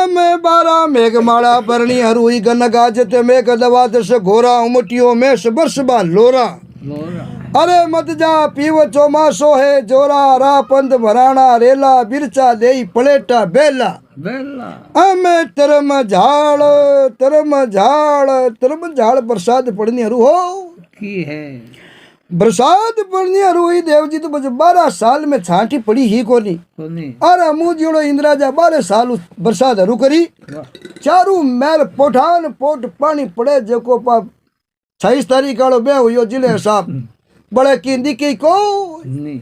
मैं 12 मेघमाला बरणी हरुई गन गाजते मेघ दवा दश घोरा उमटियो में बरसबा लोरा लोरा अरे मत जा पीव चौमासो है जोरा रा पंत भराना रेला बिरचा देई पलेटा बेला बेला मैं तरम झाड़ बरसात पड़नी हरू हो की है बरसात पड़नी हरू ही देव जी तो बस 12 साल में छांटी पड़ी ही कोनी कोनी अरे मुँह जोड़ो इंदिरा जा 12 साल बरसात हरू करी वाह चारू मैल पोठान पोट पानी पड़े जो को 26 तारीख आलो बे हुयो जिले साहब बड़े की की को नहीं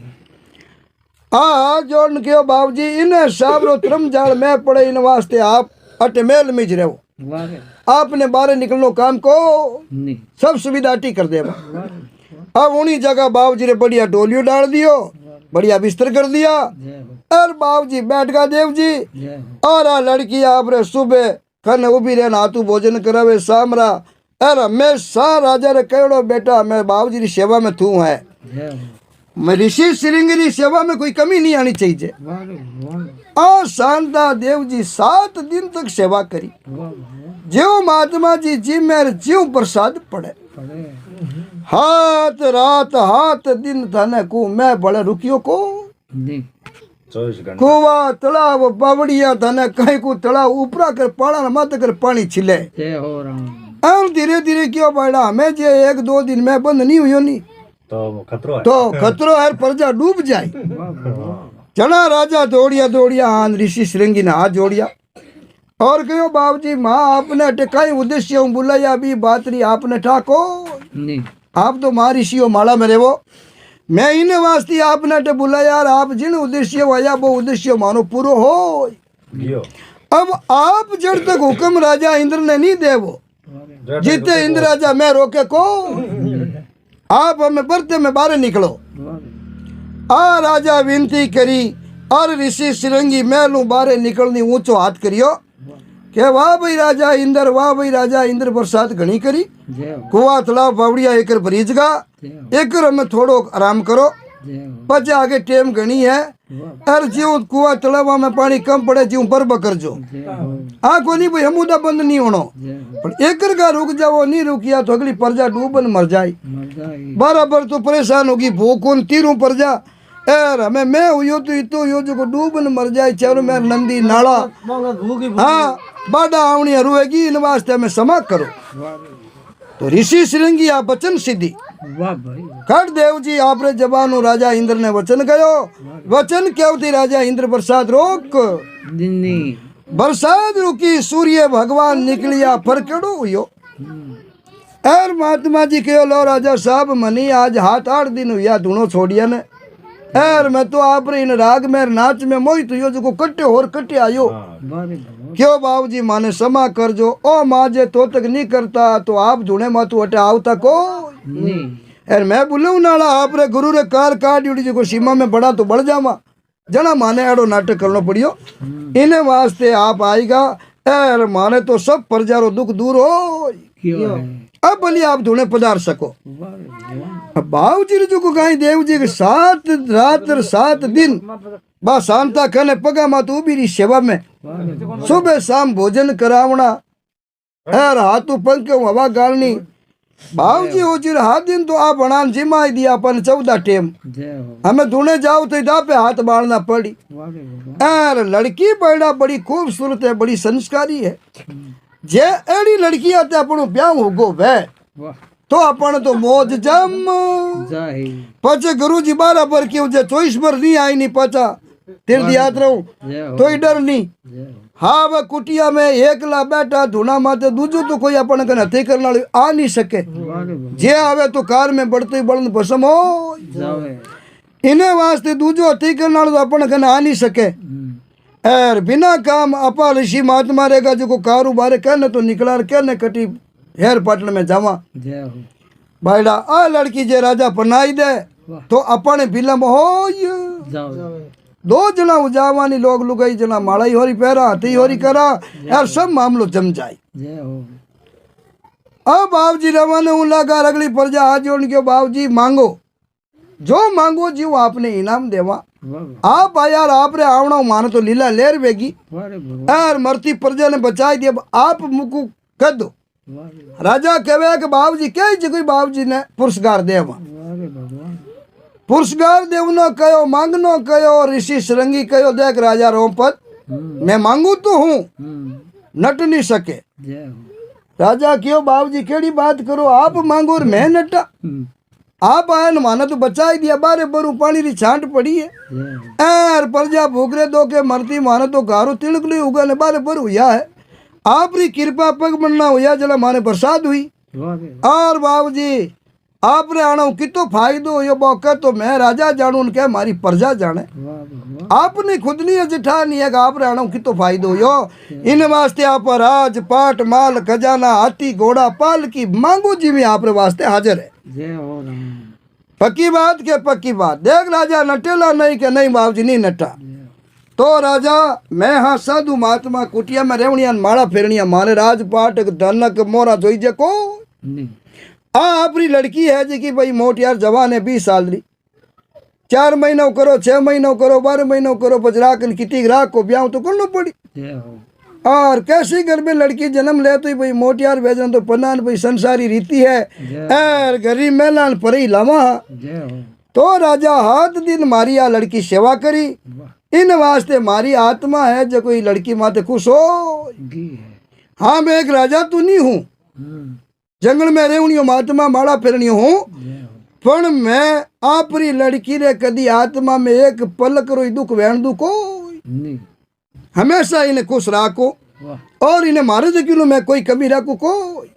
हाँ जोड़न के बाबूजी इन्हें साहब रो त्रम जाल में पड़े इन वास्ते आप अटे मेल में ज रहो वाह रे आपने बाहर निकलनो काम को नहीं सब सुविधा टी कर देवा। वाह रे अब उन्हीं जगह बाबूजी ने बढ़िया डोलियो डाल दियो बढ़िया बिस्तर कर दिया जय हो और बाबूजी बैठ गया देव जी जय हो और आ लड़की आप रे सुबह खन उभी रहना हाथू भोजन करावे सामरा अरे मैं सा राजा रे कहो बेटा मैं बाबूजी की सेवा में थू है जय मैं ऋषि श्रृंगी सेवा में कोई कमी नहीं आनी चाहिए। वाह रे भगवान, आ शानदार देव जी 7 दिन तक सेवा करी। वाह भगवान, ज्यो महात्मा जी जी मेरे ज्यो प्रसाद पड़े। पड़े हाथ रात हाथ दिन थाने को मैं बड़े रुकियो को नहीं, कुआ तालाब बावड़िया थाने कहीं को तालाब ऊपरा कर पाड़ा मत कर पानी छिले। जय हो राम, और धीरे धीरे क्यों बढ़ा हमें जे 1-2 दिन में बंद नहीं हुई नहीं तो खतरो है। तो खतरो है प्रजा डूब जाए। वाह भगवान, जना राजा दौड़िया दौड़िया आन ऋषि श्रृंगी ने हाथ जोड़िया और कहो बाबूजी माँ आपने टिकाई उद्देश्य हूँ बुलाया भी बात रही आपने ठाको नहीं, आप तो माँ ऋषि हो माला में रेवो मैं इन वास्ते आपने टे बुलाया यार आप जिन उद्देश्य आया वो उद्देश्य मानो पूरो हो। लियो। अब आप जब तक हुक्म राजा इंद्र ने नहीं देवो जीते इंद्र राजा मैं रोके को आप हमें बरते में बाहर निकलो। वाह रे, आ राजा विनती करी और ऋषि श्रृंगी महलों बारे निकलनी ऊंचो हाथ करियो के वाह भाई राजा इंद्र वाह भाई राजा इंद्र बरसात घनी करी जय हो, कुआ तालाब बावड़िया एकर भरीजगा जय हो, एकर में थोड़ो आराम करो जय हो, पचे आगे टेम घनी है वाह, और जीव कुआ तालाब में पानी कम पड़े जीव पर बकर जो जय हो, आंखों नहीं भाई हमुदा बंद नहीं होनो जय हो, पर एकर का रुक जाओ नहीं रुकिया तो अगली प्रजा डूबन मर जाए मर जाए, बराबर तो परेशान होगी भूखों तीरों प्रजा यार हमें मैं हुई तो इतो हुई जो को डूबन मर जाए चारों में नंदी नाला हाँ बाडा आवनी रुएगी इन वास्ते में समा करो। वाह रे, तो ऋषि श्रृंगी आप वचन सिद्धि वाह भाई, खड़ देव जी आपरे जबानु राजा इंद्र ने वचन कयो वचन क्यों थी राजा इंद्र बरसात रोक नहीं, बरसात रुकी सूर्य भगवान निकलिया फरकड़ो हुयो और महात्मा जी कहो लो राजा साहब मनी आज 7-8 दिन हुआ धुनो छोड़िया ने यार मैं तो आप इन राग में नाच में मोहित हुई जो कट्टे और कट्टे आयो वाह रे भगवान, क्यों बाबूजी माने समा कर जो ओ माँ जे तो तक नहीं करता तो आप धुने मातू अटे आवता को नहीं, यार मैं बोलूँ नाला आप रे गुरु रे कार काट उड़ी जो सीमा में बढ़ा तो बढ़ जावा जना माने एडो नाटक करना पड़ियो इन्हें वास्ते आप आएगा यार माने तो सब प्रजारो दुख दूर हो क्यों है, अब भले आप धुने पधार सको। वाह रे भगवान, बाबू जी जो को गाय देव जी के 7 रात और 7 दिन बा शांता खने पगा मा तू भी सेवा में वाह रे भगवान, सुबह शाम भोजन करावना यार हाथों पंखे हवा गालनी बाबू जी हो जी 7 दिन तो आप बनान जिमा दिया अपन 14 टेम जय हो, हमें धुने जाओ तो इदा पे हाथ बाढ़ना पड़ी वाह रे भगवान, यार लड़की बड़ा बड़ी खूबसूरत है बड़ी संस्कारी है जे एड़ी लड़की आते अपन ब्याह होगो वे वाह, तो अपन तो मौज जम जाए, पचे गुरु जी बराबर क्यों जे 24 पर नहीं आई नहीं पचा तीर्थ यात्रा जय हो, तो डर नहीं जय हो, हाँ वह कुटिया में एकला बैठा धुना माते दूजो तो कोई अपन के नथी करना आ नहीं सके वाह रे भगवान, जे आवे तो कार में बढ़ते ही बढ़न भसम हो जावे, इन्हें वास्ते दूजो हथी करना तो अपन के आ नहीं सके और बिना काम अपा ऋषि महात्मा रहेगा जो को कारोबार कहने तो निकला कहने कटी हेर पाटन में जावा जय हो, भाईडा आ लड़की जे राजा पनाई दे तो अपन बिलम हो जाओ, 2 जना उजावानी लोग लुगाई जना माड़ाई होरी पहरा हथी होरी करा यार सब मामलो जम जाए। जय हो, अब बाबू जी रवाने हूँ लगा अगली प्रजा हाथ जोड़ के बाबू जी मांगो जो मांगो जी वो आपने इनाम देवा वाह आप यार आप रे आवना मानो तो लीला लेर वेगी वाह रे भगवान, यार मरती प्रजा ने बचाई दिया अब आप मुकु कर दो वाह रे, राजा कहे कि बाबू जी कह कोई बाबू जी ने पुरस्कार देवा वाह रे भगवान, पुरस्कार देवनो कहो मांगनो कहो ऋषि श्रृंगी कहो देख राजा रोमपत मैं मांगू तो हूँ नट नहीं सके जय हो, राजा क्यों बाबू जी केड़ी बात करो आप मांगो और मैं नटा आप आए न माना तो बचा ही दिया बारे बरू पानी री छांट पड़ी है जय हो, एर प्रजा भूखरे दो के मरती मानो तो गारो तिलक ली उगा ने बारे बरू हुआ है आप री कृपा पग बनना हुआ जला माने बरसात हुई वाह रे, और बाबू जी आप रे आना कितो फायदो यो बौका तो मैं राजा जानू उनके मारी प्रजा जाने वाह भगवान, आपने खुद नहीं जिठा नहीं है कि आप रे आना कितो फायदो यो इन वास्ते आप राज पाट माल खजाना हाथी घोड़ा पाल की मांगो जी में आप रे वास्ते हाजिर है। जय हो राम, पक्की बात के पक्की बात देख राजा नटेला नहीं के नहीं बाबू जी नहीं नटा तो राजा मैं हाँ साधु महात्मा कुटिया में रेवणिया माड़ा फेरनिया माने राजपाट धनक मोरा जोई जे को नहीं, आ अपनी लड़की है जी की भाई मोट यार जवान है 20 साल री 4 महीनों करो, 6 महीनों करो, 12 महीनों करो, पचरा कर कितनी ग्राहक को ब्याह तो करना पड़ी। जय हो और कैसे घर में लड़की जन्म ले तो भाई मोटियार भेजना तो पन्ना भाई संसारी रीति है। और गरीब मेलान पर ही लावा। जय हो तो राजा हाथ दिन मारी आ लड़की सेवा करी। इन वास्ते मारी आत्मा है जो कोई लड़की माते खुश हो। गी है हाँ मैं एक राजा तो नहीं हूँ, जंगल में रहनी हूँ, महात्मा माड़ा फिरनी हूँ, जय हो पर मैं आपरी लड़की रे कदी आत्मा में एक पलक रोई दुख वैन दू को नहीं हमेशा इन्हें खुश राखो वाह और इन्हें मारे जो किलो में कोई कमी राखू को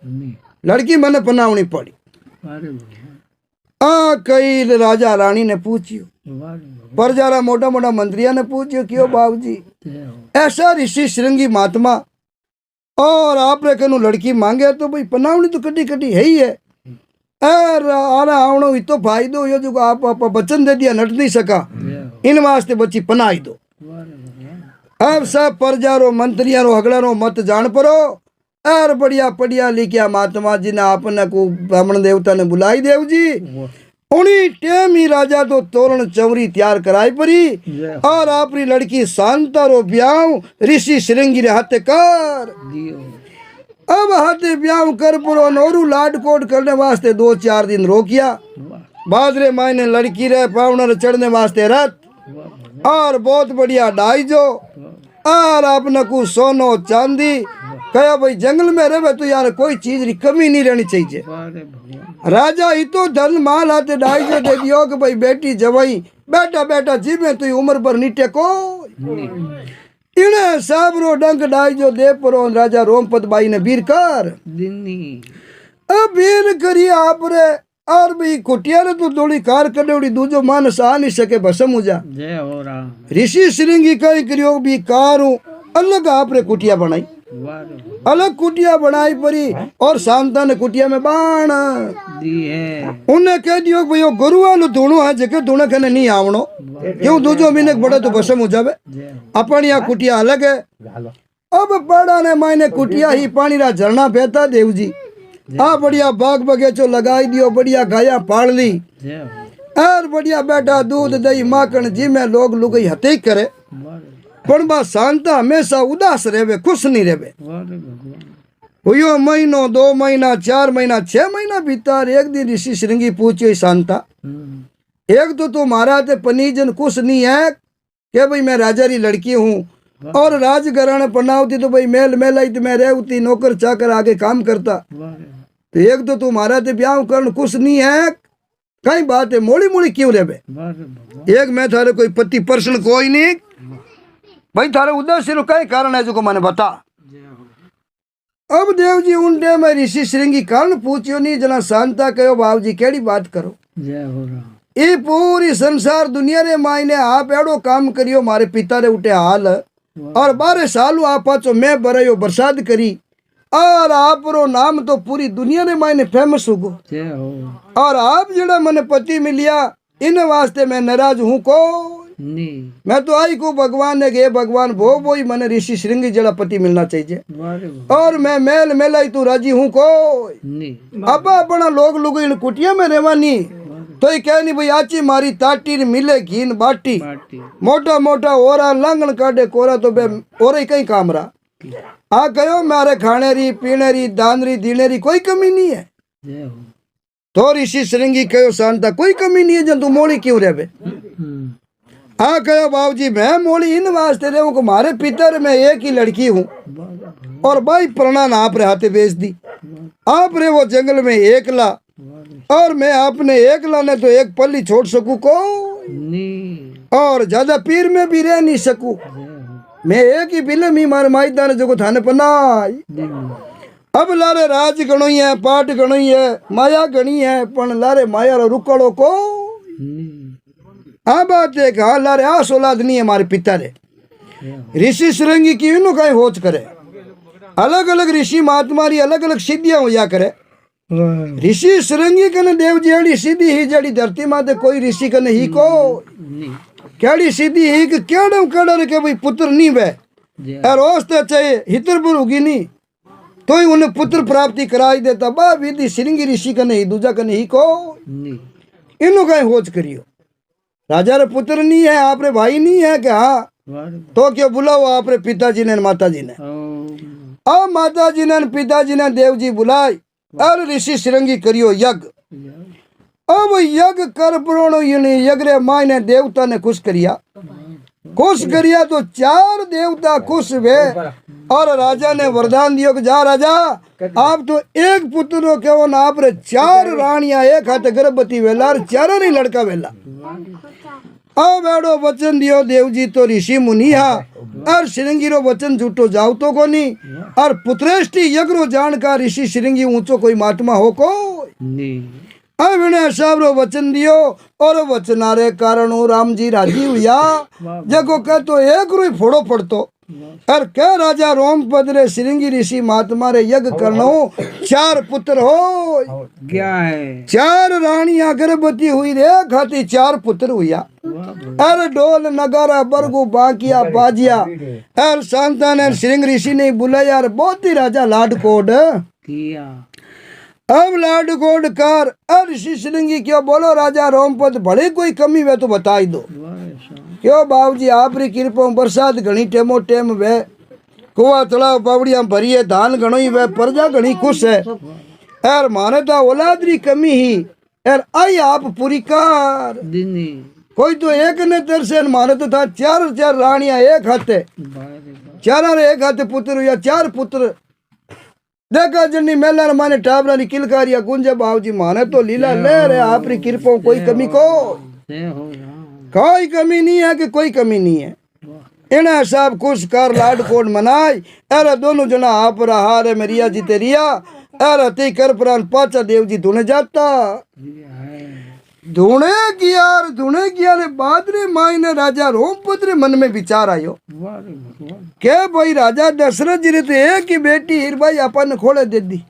नहीं लड़की मैंने पनावनी पड़ी। अरे भगवान कई राजा रानी ने पूछियो, वाह रे भगवान परजारा मोटा मोटा मंत्रिया ने पूछियो क्यों बाबू जी जय हो ऐसा ऋषि श्रृंगी महात्मा और आप रे कनु लड़की मांगे तो भाई पनावनी तो कटी कटी है ही है। आना आवणो इतो फायदो यो जो आप वचन दे दिया नट नहीं सका, जय हो इन वास्ते बच्ची पनाई दो। वाह रे भगवान अब सब परजारो मंत्रियारो हगड़ारो मत जान पड़ो और बढ़िया पढ़िया लिखिया महात्मा जी ने आपने को ब्राह्मण देवता ने बुलाई देव जी। वाह उन्हीं टेम ही राजा तो तोरण चवरी तैयार कराई परी जय हो और आपरी लड़की शांता रो ब्याह ऋषि श्रृंगी रे हाथे कर। दियो अब हाथे ब्याह कर पुरो नोरू लाड कोड करने वास्ते 2-4 दिन रोकिया। वाह बाजरे मायने लड़की रे पावना रे चढ़ने वास्ते रथ वाह भगवान और बहुत बढ़िया डाई जो और अपने को सोनो चांदी कहा भाई जंगल में रहे तो यार कोई चीज री कमी नहीं रहनी चाहिए। वाह रे भगवान राजा ही तो धन माल आते डाई जो दे दियो कि भाई बेटी जवाई बेटा बेटा जी में तो उम्र पर नीटे को इन्हें साबरो डंक डाई जो दे परो राजा रोमपत बाई ने वीर कर दिनी अब वीर करी आप रे और भाई कुटिया ने तो थोड़ी कार करेड़ी दूजो मान सा नहीं सके भसम हो जा। जय हो राम ऋषि श्रृंगी कई करियो भी कारू अलग आप रे कुटिया बनाई, वाह रे भगवान अलग कुटिया बनाई परी और शांता ने कुटिया में बाण दी है उन्हें कह दियो भाई यो गुरु वालो धुणो है जगह धुणे कने नहीं आवणो क्यों दूजो महीने बड़ा तो भसम हो जावे। जय हो अपन यहाँ कुटिया अलग है। अब बड़ा ने मायने कुटिया ही पानी रा झरना बहता देव जी आ बढ़िया बाग बगीचो लगाई दियो, बढ़िया गाया पाल ली जय हो और बढ़िया बैठा दूध दही माखन जी में लोग लुगई हते करे वाह रे पण बा शांता हमेशा उदास रहे खुश नहीं रहे। वाह रे भगवान हुयो महीनो 2 महीना 4 महीना 6 महीना बीतार एक दिन ऋषि श्रृंगी पूछियो शांता एक तो तुम्हारा ते पनीजन कुछ नहीं है कि भाई मैं राजा री लड़की हूँ और राजघराने पनावती तो भाई मेल मेलाई तो मैं रहती नौकर चाकर आगे काम करता वाह रे तो एक तो तुम्हारा ते ब्याह करन कुछ नहीं है कई बात है मोड़ी मोड़ी क्यों रहे। वाह रे भगवान एक मैं थारे कोई पति पर्सन कोई नहीं भाई थारे उद्देश्य रो कई कारण है जो को मैंने बता। जय हो अब देव जी उनटे में ऋषि श्रृंगी कारण पूछियो नहीं जना शांता कहो बाबू जी केड़ी बात करो जय हो राम ये पूरी संसार दुनिया रे मायने आप एड़ो काम करियो मारे पिता रे उठे हाल और 12 साल आप पाचो मैं बरयो बरसात करी और आप रो नाम तो पूरी दुनिया रे मायने फेमस हो गो जय हो और आप जड़ा मने पति मिलिया इन वास्ते मैं नाराज हूँ को नहीं मैं तो आई को भगवान ने गे भगवान वो ही मने ऋषि श्रृंगी जड़ा पति मिलना चाहिए वाह रे भगवान और मैं मेल मेलाई तू राजी हूँ को नहीं अब अपना लोग लोग इन कुटिया में रहवानी तो ये कह नहीं भाई आची मारी ताटी मिले घीन बाटी पार्टी मोटा मोटा ओरा लांगण काटे कोरा तो बे और ही कहीं काम रहा आ कहो मारे खाने री पीने री दान री दीने री कोई कमी नहीं है। जय हो तो ऋषि श्रृंगी कहो शांता कोई कमी नहीं है जब तू मोड़ी क्यों रहे हाँ कहो बाबू जी मैं मोड़ी इन वास्ते रहूं को मारे पितर मैं एक ही लड़की हूँ वाह रे भगवान और भाई प्रणान आप रे हाथे बेच दी आप रे वो जंगल में एकला वाह रे और मैं आपने एकला ने तो एक पल्ली छोड़ सकूं को नहीं और ज्यादा पीर में भी रह नहीं सकूं जय हो मैं एक ही बिलम ही मार माईदान जो थाने पनाई दिनी अब लारे राज गणोई है पाठ गणोई है माया गणी है पण लारे माया रो रुकड़ो को नहीं हाँ बात है हाँ लारे आस औलाद नहीं है हमारे पिता रे जय हो ऋषि श्रृंगी की इनो कहीं होच करे अलग अलग ऋषि महात्मा री अलग अलग सिद्धियां होया करे वाह ऋषि श्रृंगी कने देव जेड़ी सीधी ही जड़ी धरती माते कोई ऋषि कने ही को नहीं केड़ी सीधी ही कि केड़म केड़र के भाई पुत्र नहीं वे जय और ओस्ते चाहिए हितरपुर होगी नहीं तो ही उन्हें पुत्र प्राप्ति कराई देता बा विधि श्रृंगी ऋषि कने ही दूजा कने ही को नहीं इनो कहीं होच करियो राजा रे पुत्र नहीं है, आपरे भाई नहीं है क्या? हाँ। वाह रे तो क्यों बुलाओ आपरे पिताजी ने माताजी ने? वाह। अब माताजी ने पिताजी ने देव जी बुलाई और ऋषि श्रृंगी करियो यज्ञ। अब यज्ञ कर प्रणो यज्ञ रे माय ने देवता ने खुश करिया तो 4 देवता खुश हुए और राजा ने वरदान दियो कि जा राजा आप तो एक पुत्र केवल आप रे 4 रानियां एक हाथ गर्भवती वेला और 4 नहीं लड़का वेला। अब एडो वचन दियो देव जी तो ऋषि मुनि हा और श्रृंगी रो वचन झूठो जाओ तो कोनी और पुत्रेष्टि यज्ञ जानकार ऋषि श्रृंगी ऊंचो कोई महात्मा हो को अब इन्हें सब रो वचन दियो और वचनारे कारण राम जी राजी हुआ जगो कह तो एक रुई फोड़ो पड़तो और क्या राजा रोम पद रे श्रृंगी ऋषि महात्मा रे यज्ञ करनो 4 पुत्र हो क्या है 4 रानियां गर्भवती हुई रे खाती 4 पुत्र हुआ अरे ढोल नगारा बरगु बाकिया बाजिया और संतान श्रृंग ऋषि ने बुलाया और बहुत ही राजा लाडकोड किया। अब लाडकोड कर और ऋषि श्रृंगी क्यों बोलो राजा रोमपद बड़े कोई कमी वे तो बताई दो क्यों बाबूजी आपरी कृपा बरसात घनी टेमो टेम वे कुआ तलाव पावड़िया भरी है धान घणो ही वे प्रजा घनी खुश है यार माने तो औलाद री कमी ही यार आई आप पूरी कर दिनी कोई तो एक ने तरसे माने तो था 4 रानियां एक हाथे 4 एक हाथे पुत्र या 4 पुत्र देखा जन्नी मेला माने टाबरा नी किलकारिया गुंजे बाबूजी माने तो लीला ले रे आपरी कृपा कोई कमी को कोई कमी नहीं है कि कोई कमी नहीं है। इन्हें सब खुश कर लाडकोड मनाई अरे दोनों जना आप रहा रे मेरिया जी तेरिया अरे ती कर प्राण पाचा देव जी धुने जाता धुने किया रे बाद रे माई ने राजा रोमपद रे मन में विचार आयो के भाई राजा दशरथ जी रे तो एक ही बेटी हिरबाई अपन खोले दे दी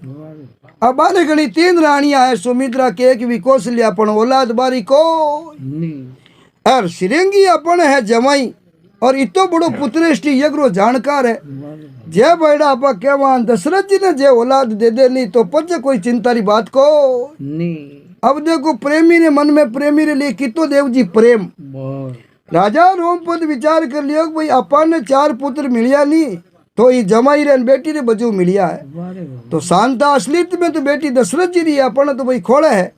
अब बारे घनी 3 रानियां है सुमित्रा के एक भी कौशल्या अपन औलाद बारी को और श्रृंगी अपन है जमाई और इतो बड़ो पुत्रेष्टि यज्ञ जानकार है जे बैठा आपा केवान दशरथ जी ने जे औलाद दे दे नहीं तो पच कोई चिंता री बात को नहीं। अब देखो प्रेमी ने मन में प्रेमी रे लिए कितो देव जी प्रेम राजा रोमपद विचार कर लियो भाई अपन ने 4 पुत्र मिलिया नहीं तो ये जमाई रे बेटी रे बजू मिलिया है तो शांता असलियत में तो बेटी दशरथ जी री अपन तो भाई खोले है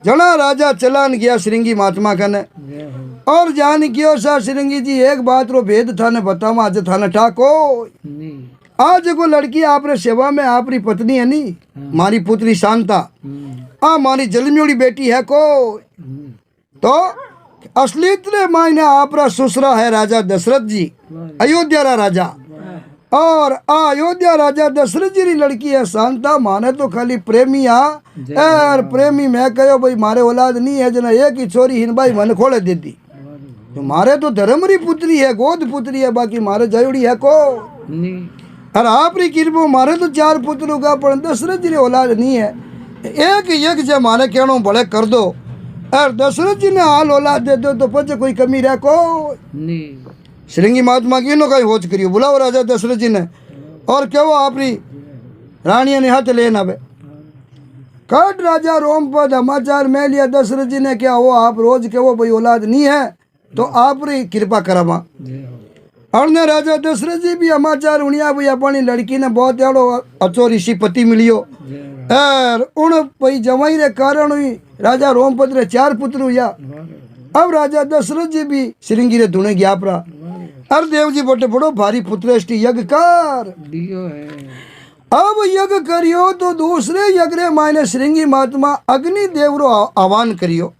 जना राजा चलान गया श्रृंगी महात्मा कने और जान कियो सा श्रृंगी जी एक बात रो भेद था ने बतावा आज थाने ठाको आज को लड़की आपरे सेवा में आपरी पत्नी है नी मारी पुत्री शांता मारी जलम्योड़ी बेटी है को तो असलियत रे मायने आपरा ससुरा है राजा दशरथ जी अयोध्या रा राजा और अयोध्या राजा दशरथ जी री लड़की है शांता माने तो खाली प्रेमी और प्रेमी मैं कहो भाई मारे औलाद नहीं है जना एक ही छोरी हिनबाई मन खोले दे दी तो मारे तो धर्मरी पुत्री है गोद पुत्री है बाकी मारे जयोड़ी है को और आपरी कृपा मारे तो 4 पुत्र होगा पर दशरथ जी री औलाद नहीं है एक जे माने कहनो भले कर दो और दशरथ जी ने हाल औलाद दे दो तो पचे कोई कमी रह को श्रृंगी महात्मा की नो कहीं होच करियो बुलाओ राजा दशरथ जी ने और क्या वो आपरी रानिया ने हाथ लेना बे कट राजा रोमपद समाचार में लिया दशरथ जी ने क्या वो आप रोज के वो भाई औलाद नहीं है तो आप री कृपा करामा और ने राजा दशरथ जी भी समाचार उनिया भाई अपनी लड़की ने बहुत एड़ो अच्छो ऋषि पति मिलियो और उन भाई जमाई रे कारण हुई राजा रोमपद रे 4 पुत्र हुआ। अब राजा दशरथ जी भी श्रृंगी रे धुने गया अपरा और देव जी बोटे बड़ो भारी पुत्रेष्टि यज्ञ कर अब यज्ञ करियो तो दूसरे यज्ञ रे मायने श्रृंगी महात्मा अग्नि देव रो आह्वान करियो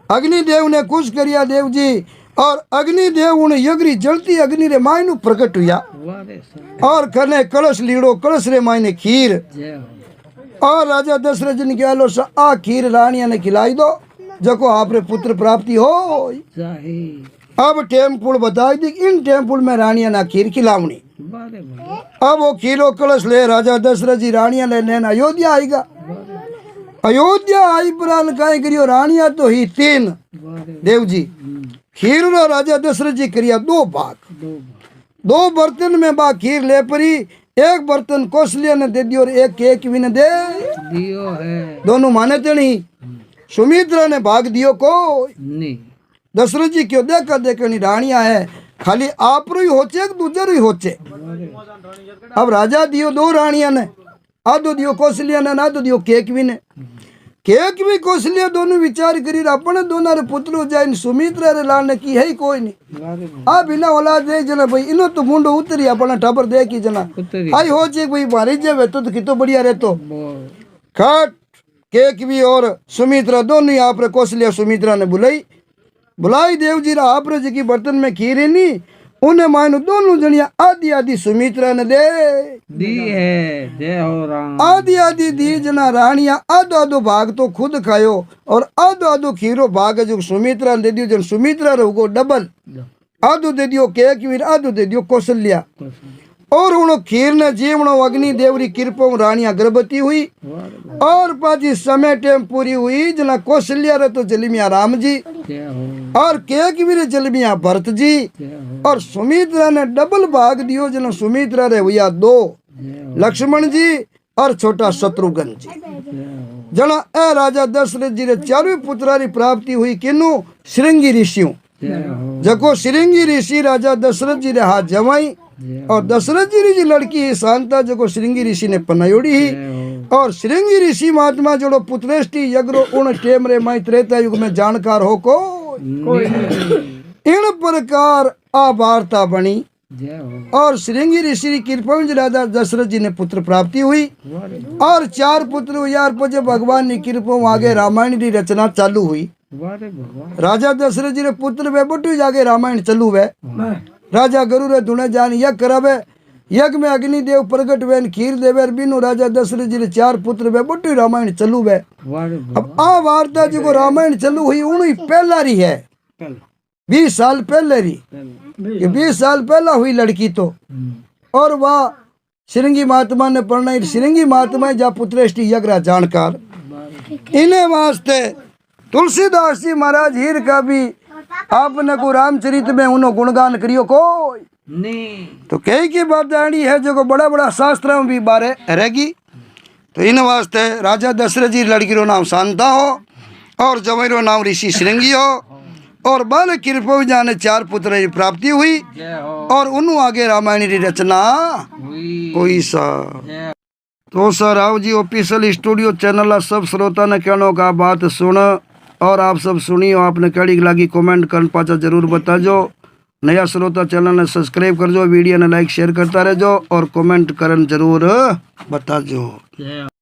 अग्नि देव ने खुश करिया देव जी और अग्नि देव उन यज्ञ जलती अग्नि रे मायनु प्रकट हुआ और कने कलश लीड़ो कलश रे मायने खीर और राजा दशरथ जी ने कहा लो आ खीर रानिया ने खिलाई दो जको आपरे पुत्र प्राप्ति हो। अब टेम्पुल बताई दी इन टेम्पुल में रानिया ना खीर खिलावनी अब वो खीरो कलश ले राजा दशरथ जी रानिया ले लेना अयोध्या आएगा अयोध्या आई प्राण काय करियो रानिया तो ही 3 देव जी खीर रो राजा दशरथ जी करिया 2 भाग 2 बर्तन में बा खीर ले परी एक बर्तन कौशल्या ने दे दियो और एक भी ने दे दियो है दोनों माने तणी सुमित्रा ने भाग दियो को नहीं दशरथ जी क्यों देखा देखनी रानिया है खाली आप रो ही होचे कि दूसरे ही होचे। अब राजा दियो दो रानिया ने, आधो दियो कौशल्या ने, आधो दियो केकवी ने। केकवी कौशल्या दोनों विचार करी अपने दोनों रे पुत्र हो जाए, सुमित्रा रे लाने की है ही कोई नहीं। आ बिना औलाद दे जना भाई इनो तो मुंडो उतरी अपना टबर दे की जना आई हो जे भाई मारी जावे तो कितो बढ़िया रहतो। खट केकवी और सुमित्रा दोनों ही आप रे कौशल्या सुमित्रा ने बुलाई देव जी रा आप रे जी की बर्तन में खीर है नी उन्हें मानो दोनों जनिया आधी आधी सुमित्रा ने दी है। जय हो राम। आधी आधी दी जना रानिया आधो आधो भाग तो खुद खायो और आधो आधो खीरो भाग जो सुमित्रा ने दे दियो। जन सुमित्रा रहो डबल आधो दे दियो केकवीर आधो दे दियो कौशल्या। और उनो खीर ने जीवनो अग्नि देवरी कृपा रानिया गर्भवती हुई और पाजी समय टेम पूरी हुई। जना कौशल्या रे तो जलमिया राम जी और केकवीर जलमिया भरत जी और सुमित्रा ने डबल भाग दियो। जना सुमित्रा रे हुआ दो लक्ष्मण जी और छोटा शत्रुघ्न जी। जना ए राजा दशरथ जी रे चारों पुत्रारी प्राप्ति हुई किनु श्रृंगी ऋषियों। जको श्रृंगी ऋषि राजा दशरथ जी रे हाथ जमाई और दशरथ जी की लड़की शांता जो श्रृंगी ऋषि ने पनायोड़ी ही और श्रृंगी ऋषि महात्मा जोड़ो पुत्रेष्टि यज्ञ उन टेम रे माई त्रेता युग में जानकार हो को इन प्रकार आ वार्ता बनी और श्रृंगी ऋषि की कृपा में राजा दशरथ जी ने पुत्र प्राप्ति हुई और चार पुत्र हुए। यार पर भगवान की कृपा आगे रामायण की रचना चालू हुई। राजा दशरथ जी ने पुत्र वे बटू जाके रामायण चलू वे। राजा गुरु रे धुने जान यज्ञ करावे, यज्ञ में अग्नि देव प्रगट वे खीर देवे बिनु राजा दशरथ जी रे चार पुत्र वे बटू रामायण चलू वे। अब आ वार्ता जो रामायण चलू हुई उन पहला री है 20 साल पहले री। ये 20 साल पहला हुई लड़की तो और वह श्रृंगी महात्मा ने पढ़ना। श्रृंगी महात्मा जा पुत्रेष्टि यज्ञ जानकार इन्हें वास्ते तुलसीदास जी महाराज हीर का भी आपने को रामचरित में उन्होंने गुणगान करियो कोई नहीं तो कई की बात आनी है जो बड़ा बड़ा शास्त्र में भी बारे रहेगी। तो इन वास्ते राजा दशरथ जी लड़की रो नाम शांता हो और जवाई रो नाम ऋषि श्रृंगी हो और बाल कृपा जाने चार पुत्र की प्राप्ति हुई और उन्होंने आगे रामायण की रचना हुई सा। तो sir Rao ji official studio channel सब श्रोता ने कहनो का बात सुन और आप सब सुनियो आपने कड़ी लगी कमेंट कर पाचा जरूर बताजो। नया श्रोता चैनल ने सब्सक्राइब कर जो, वीडियो ने लाइक शेयर करता रहो और कमेंट करन जरूर बताजो।